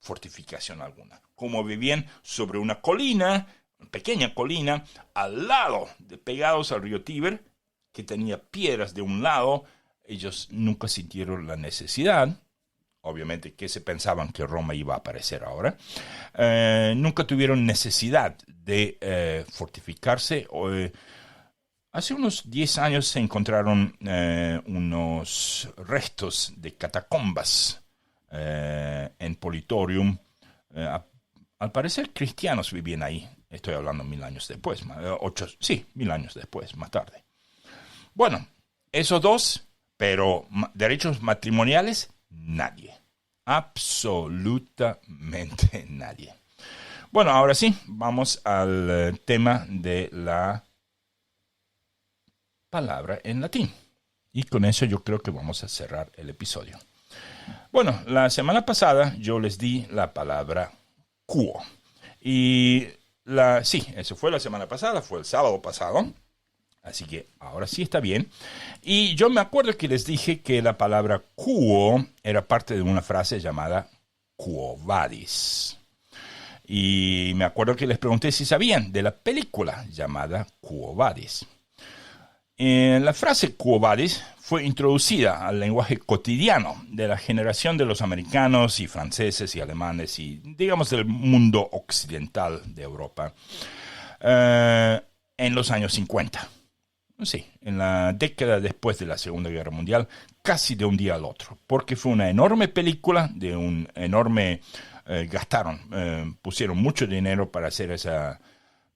fortificación alguna. Como vivían sobre una colina, una pequeña colina, al lado, pegados al río Tíber, que tenía piedras de un lado, ellos nunca sintieron la necesidad, obviamente que se pensaban que Roma iba a aparecer ahora, nunca tuvieron necesidad de fortificarse. Hace unos 10 años se encontraron unos restos de catacumbas en Politorium. Al parecer cristianos vivían ahí. Estoy hablando 1000 años después. 1000 años después, más tarde. Bueno, esos dos, pero derechos matrimoniales, nadie. Absolutamente nadie. Bueno, ahora sí, vamos al tema de la palabra en latín. Y con eso yo creo que vamos a cerrar el episodio. Bueno, la semana pasada yo les di la palabra quo. Y sí, eso fue la semana pasada, fue el sábado pasado. Así que ahora sí está bien. Y yo me acuerdo que les dije que la palabra quo era parte de una frase llamada Quo Vadis. Y me acuerdo que les pregunté si sabían de la película llamada Quo Vadis. La frase Quo Vadis fue introducida al lenguaje cotidiano de la generación de los americanos y franceses y alemanes y, digamos, del mundo occidental de Europa en los años 50. Sí, en la década después de la Segunda Guerra Mundial, casi de un día al otro, porque fue una enorme película, pusieron mucho dinero para hacer esa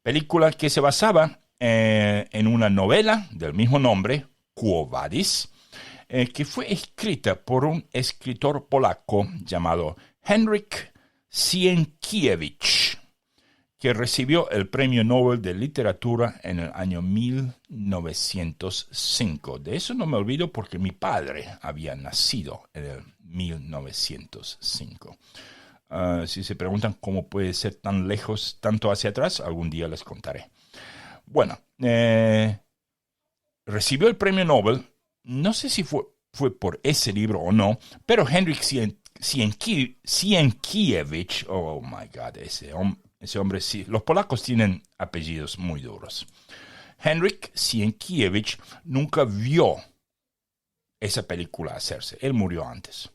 película que se basaba en una novela del mismo nombre, Quo Vadis, que fue escrita por un escritor polaco llamado Henryk Sienkiewicz, que recibió el Premio Nobel de Literatura en el año 1905. De eso no me olvido porque mi padre había nacido en el 1905. Si se preguntan cómo puede ser tan lejos, tanto hacia atrás, algún día les contaré. Bueno, recibió el Premio Nobel, no sé si fue por ese libro o no, pero Henryk Sienkiewicz, oh my God, ese hombre sí, los polacos tienen apellidos muy duros. Henryk Sienkiewicz nunca vio esa película hacerse, él murió antes.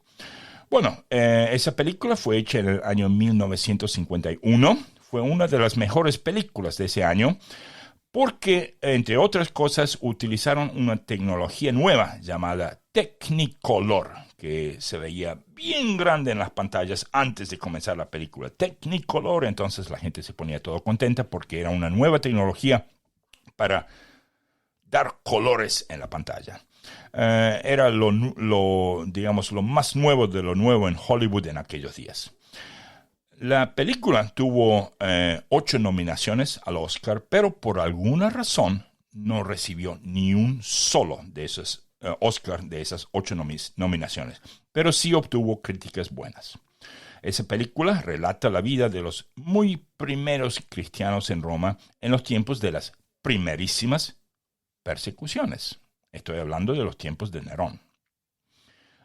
Bueno, esa película fue hecha en el año 1951, fue una de las mejores películas de ese año, porque, entre otras cosas, utilizaron una tecnología nueva llamada Technicolor, que se veía bien grande en las pantallas antes de comenzar la película. Technicolor, entonces la gente se ponía todo contenta porque era una nueva tecnología para dar colores en la pantalla. Era lo más nuevo de lo nuevo en Hollywood en aquellos días. La película tuvo 8 nominaciones al Oscar, pero por alguna razón no recibió ni un solo de esos Oscar de esas 8 nominaciones, pero sí obtuvo críticas buenas. Esa película relata la vida de los muy primeros cristianos en Roma en los tiempos de las primerísimas persecuciones. Estoy hablando de los tiempos de Nerón.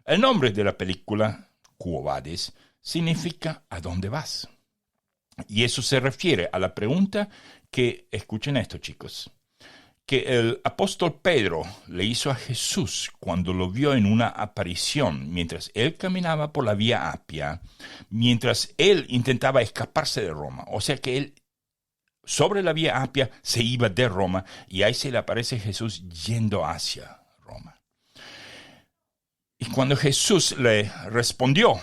El nombre de la película, Quo Vadis, significa ¿a dónde vas? Y eso se refiere a la pregunta que, escuchen esto chicos, que el apóstol Pedro le hizo a Jesús cuando lo vio en una aparición mientras él caminaba por la Vía Apia, mientras él intentaba escaparse de Roma. O sea que él sobre la Vía Apia se iba de Roma y ahí se le aparece Jesús yendo hacia Roma. Y cuando Jesús le respondió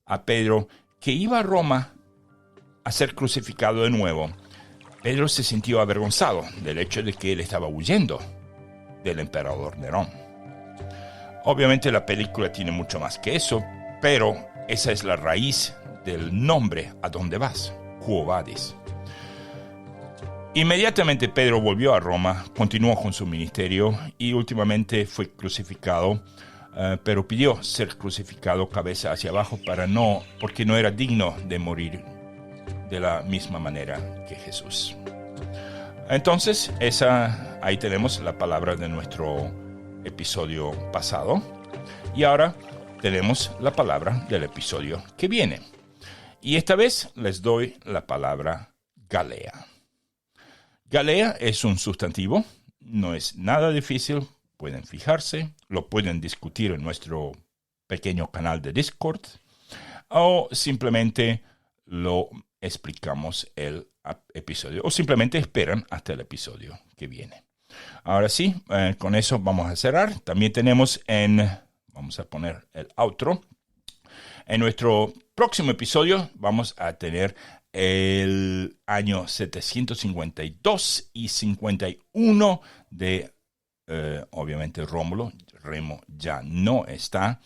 a Pedro que iba a Roma a ser crucificado de nuevo, Pedro se sintió avergonzado del hecho de que él estaba huyendo del emperador Nerón. Obviamente la película tiene mucho más que eso, pero Esa es la raíz del nombre a donde vas, Quo Vadis. Inmediatamente Pedro volvió a Roma, continuó con su ministerio y últimamente fue crucificado, pero pidió ser crucificado cabeza hacia abajo porque no era digno de morir de la misma manera que Jesús. Entonces, ahí tenemos la palabra de nuestro episodio pasado. Y ahora tenemos la palabra del episodio que viene. Y esta vez les doy la palabra Galea. Galea es un sustantivo, no es nada difícil, pueden fijarse, lo pueden discutir en nuestro pequeño canal de Discord o simplemente lo explicamos el episodio o simplemente esperan hasta el episodio que viene. Ahora sí, con eso vamos a cerrar. También tenemos vamos a poner el outro. En nuestro próximo episodio vamos a tener el año 752 y 51 de, obviamente, Rómulo. Remo ya no está.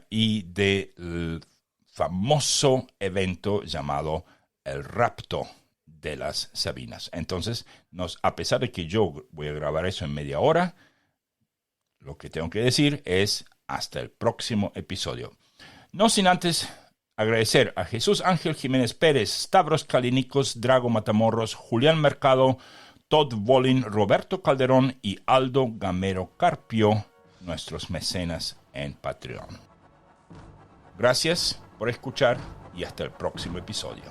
Y del famoso evento llamado el rapto de las Sabinas. Entonces, a pesar de que yo voy a grabar eso en media hora, lo que tengo que decir es hasta el próximo episodio. No sin antes agradecer a Jesús Ángel Jiménez Pérez, Stavros Kalinikos, Drago Matamorros, Julián Mercado, Todd Volin, Roberto Calderón y Aldo Gamero Carpio, nuestros mecenas en Patreon. Gracias por escuchar y hasta el próximo episodio.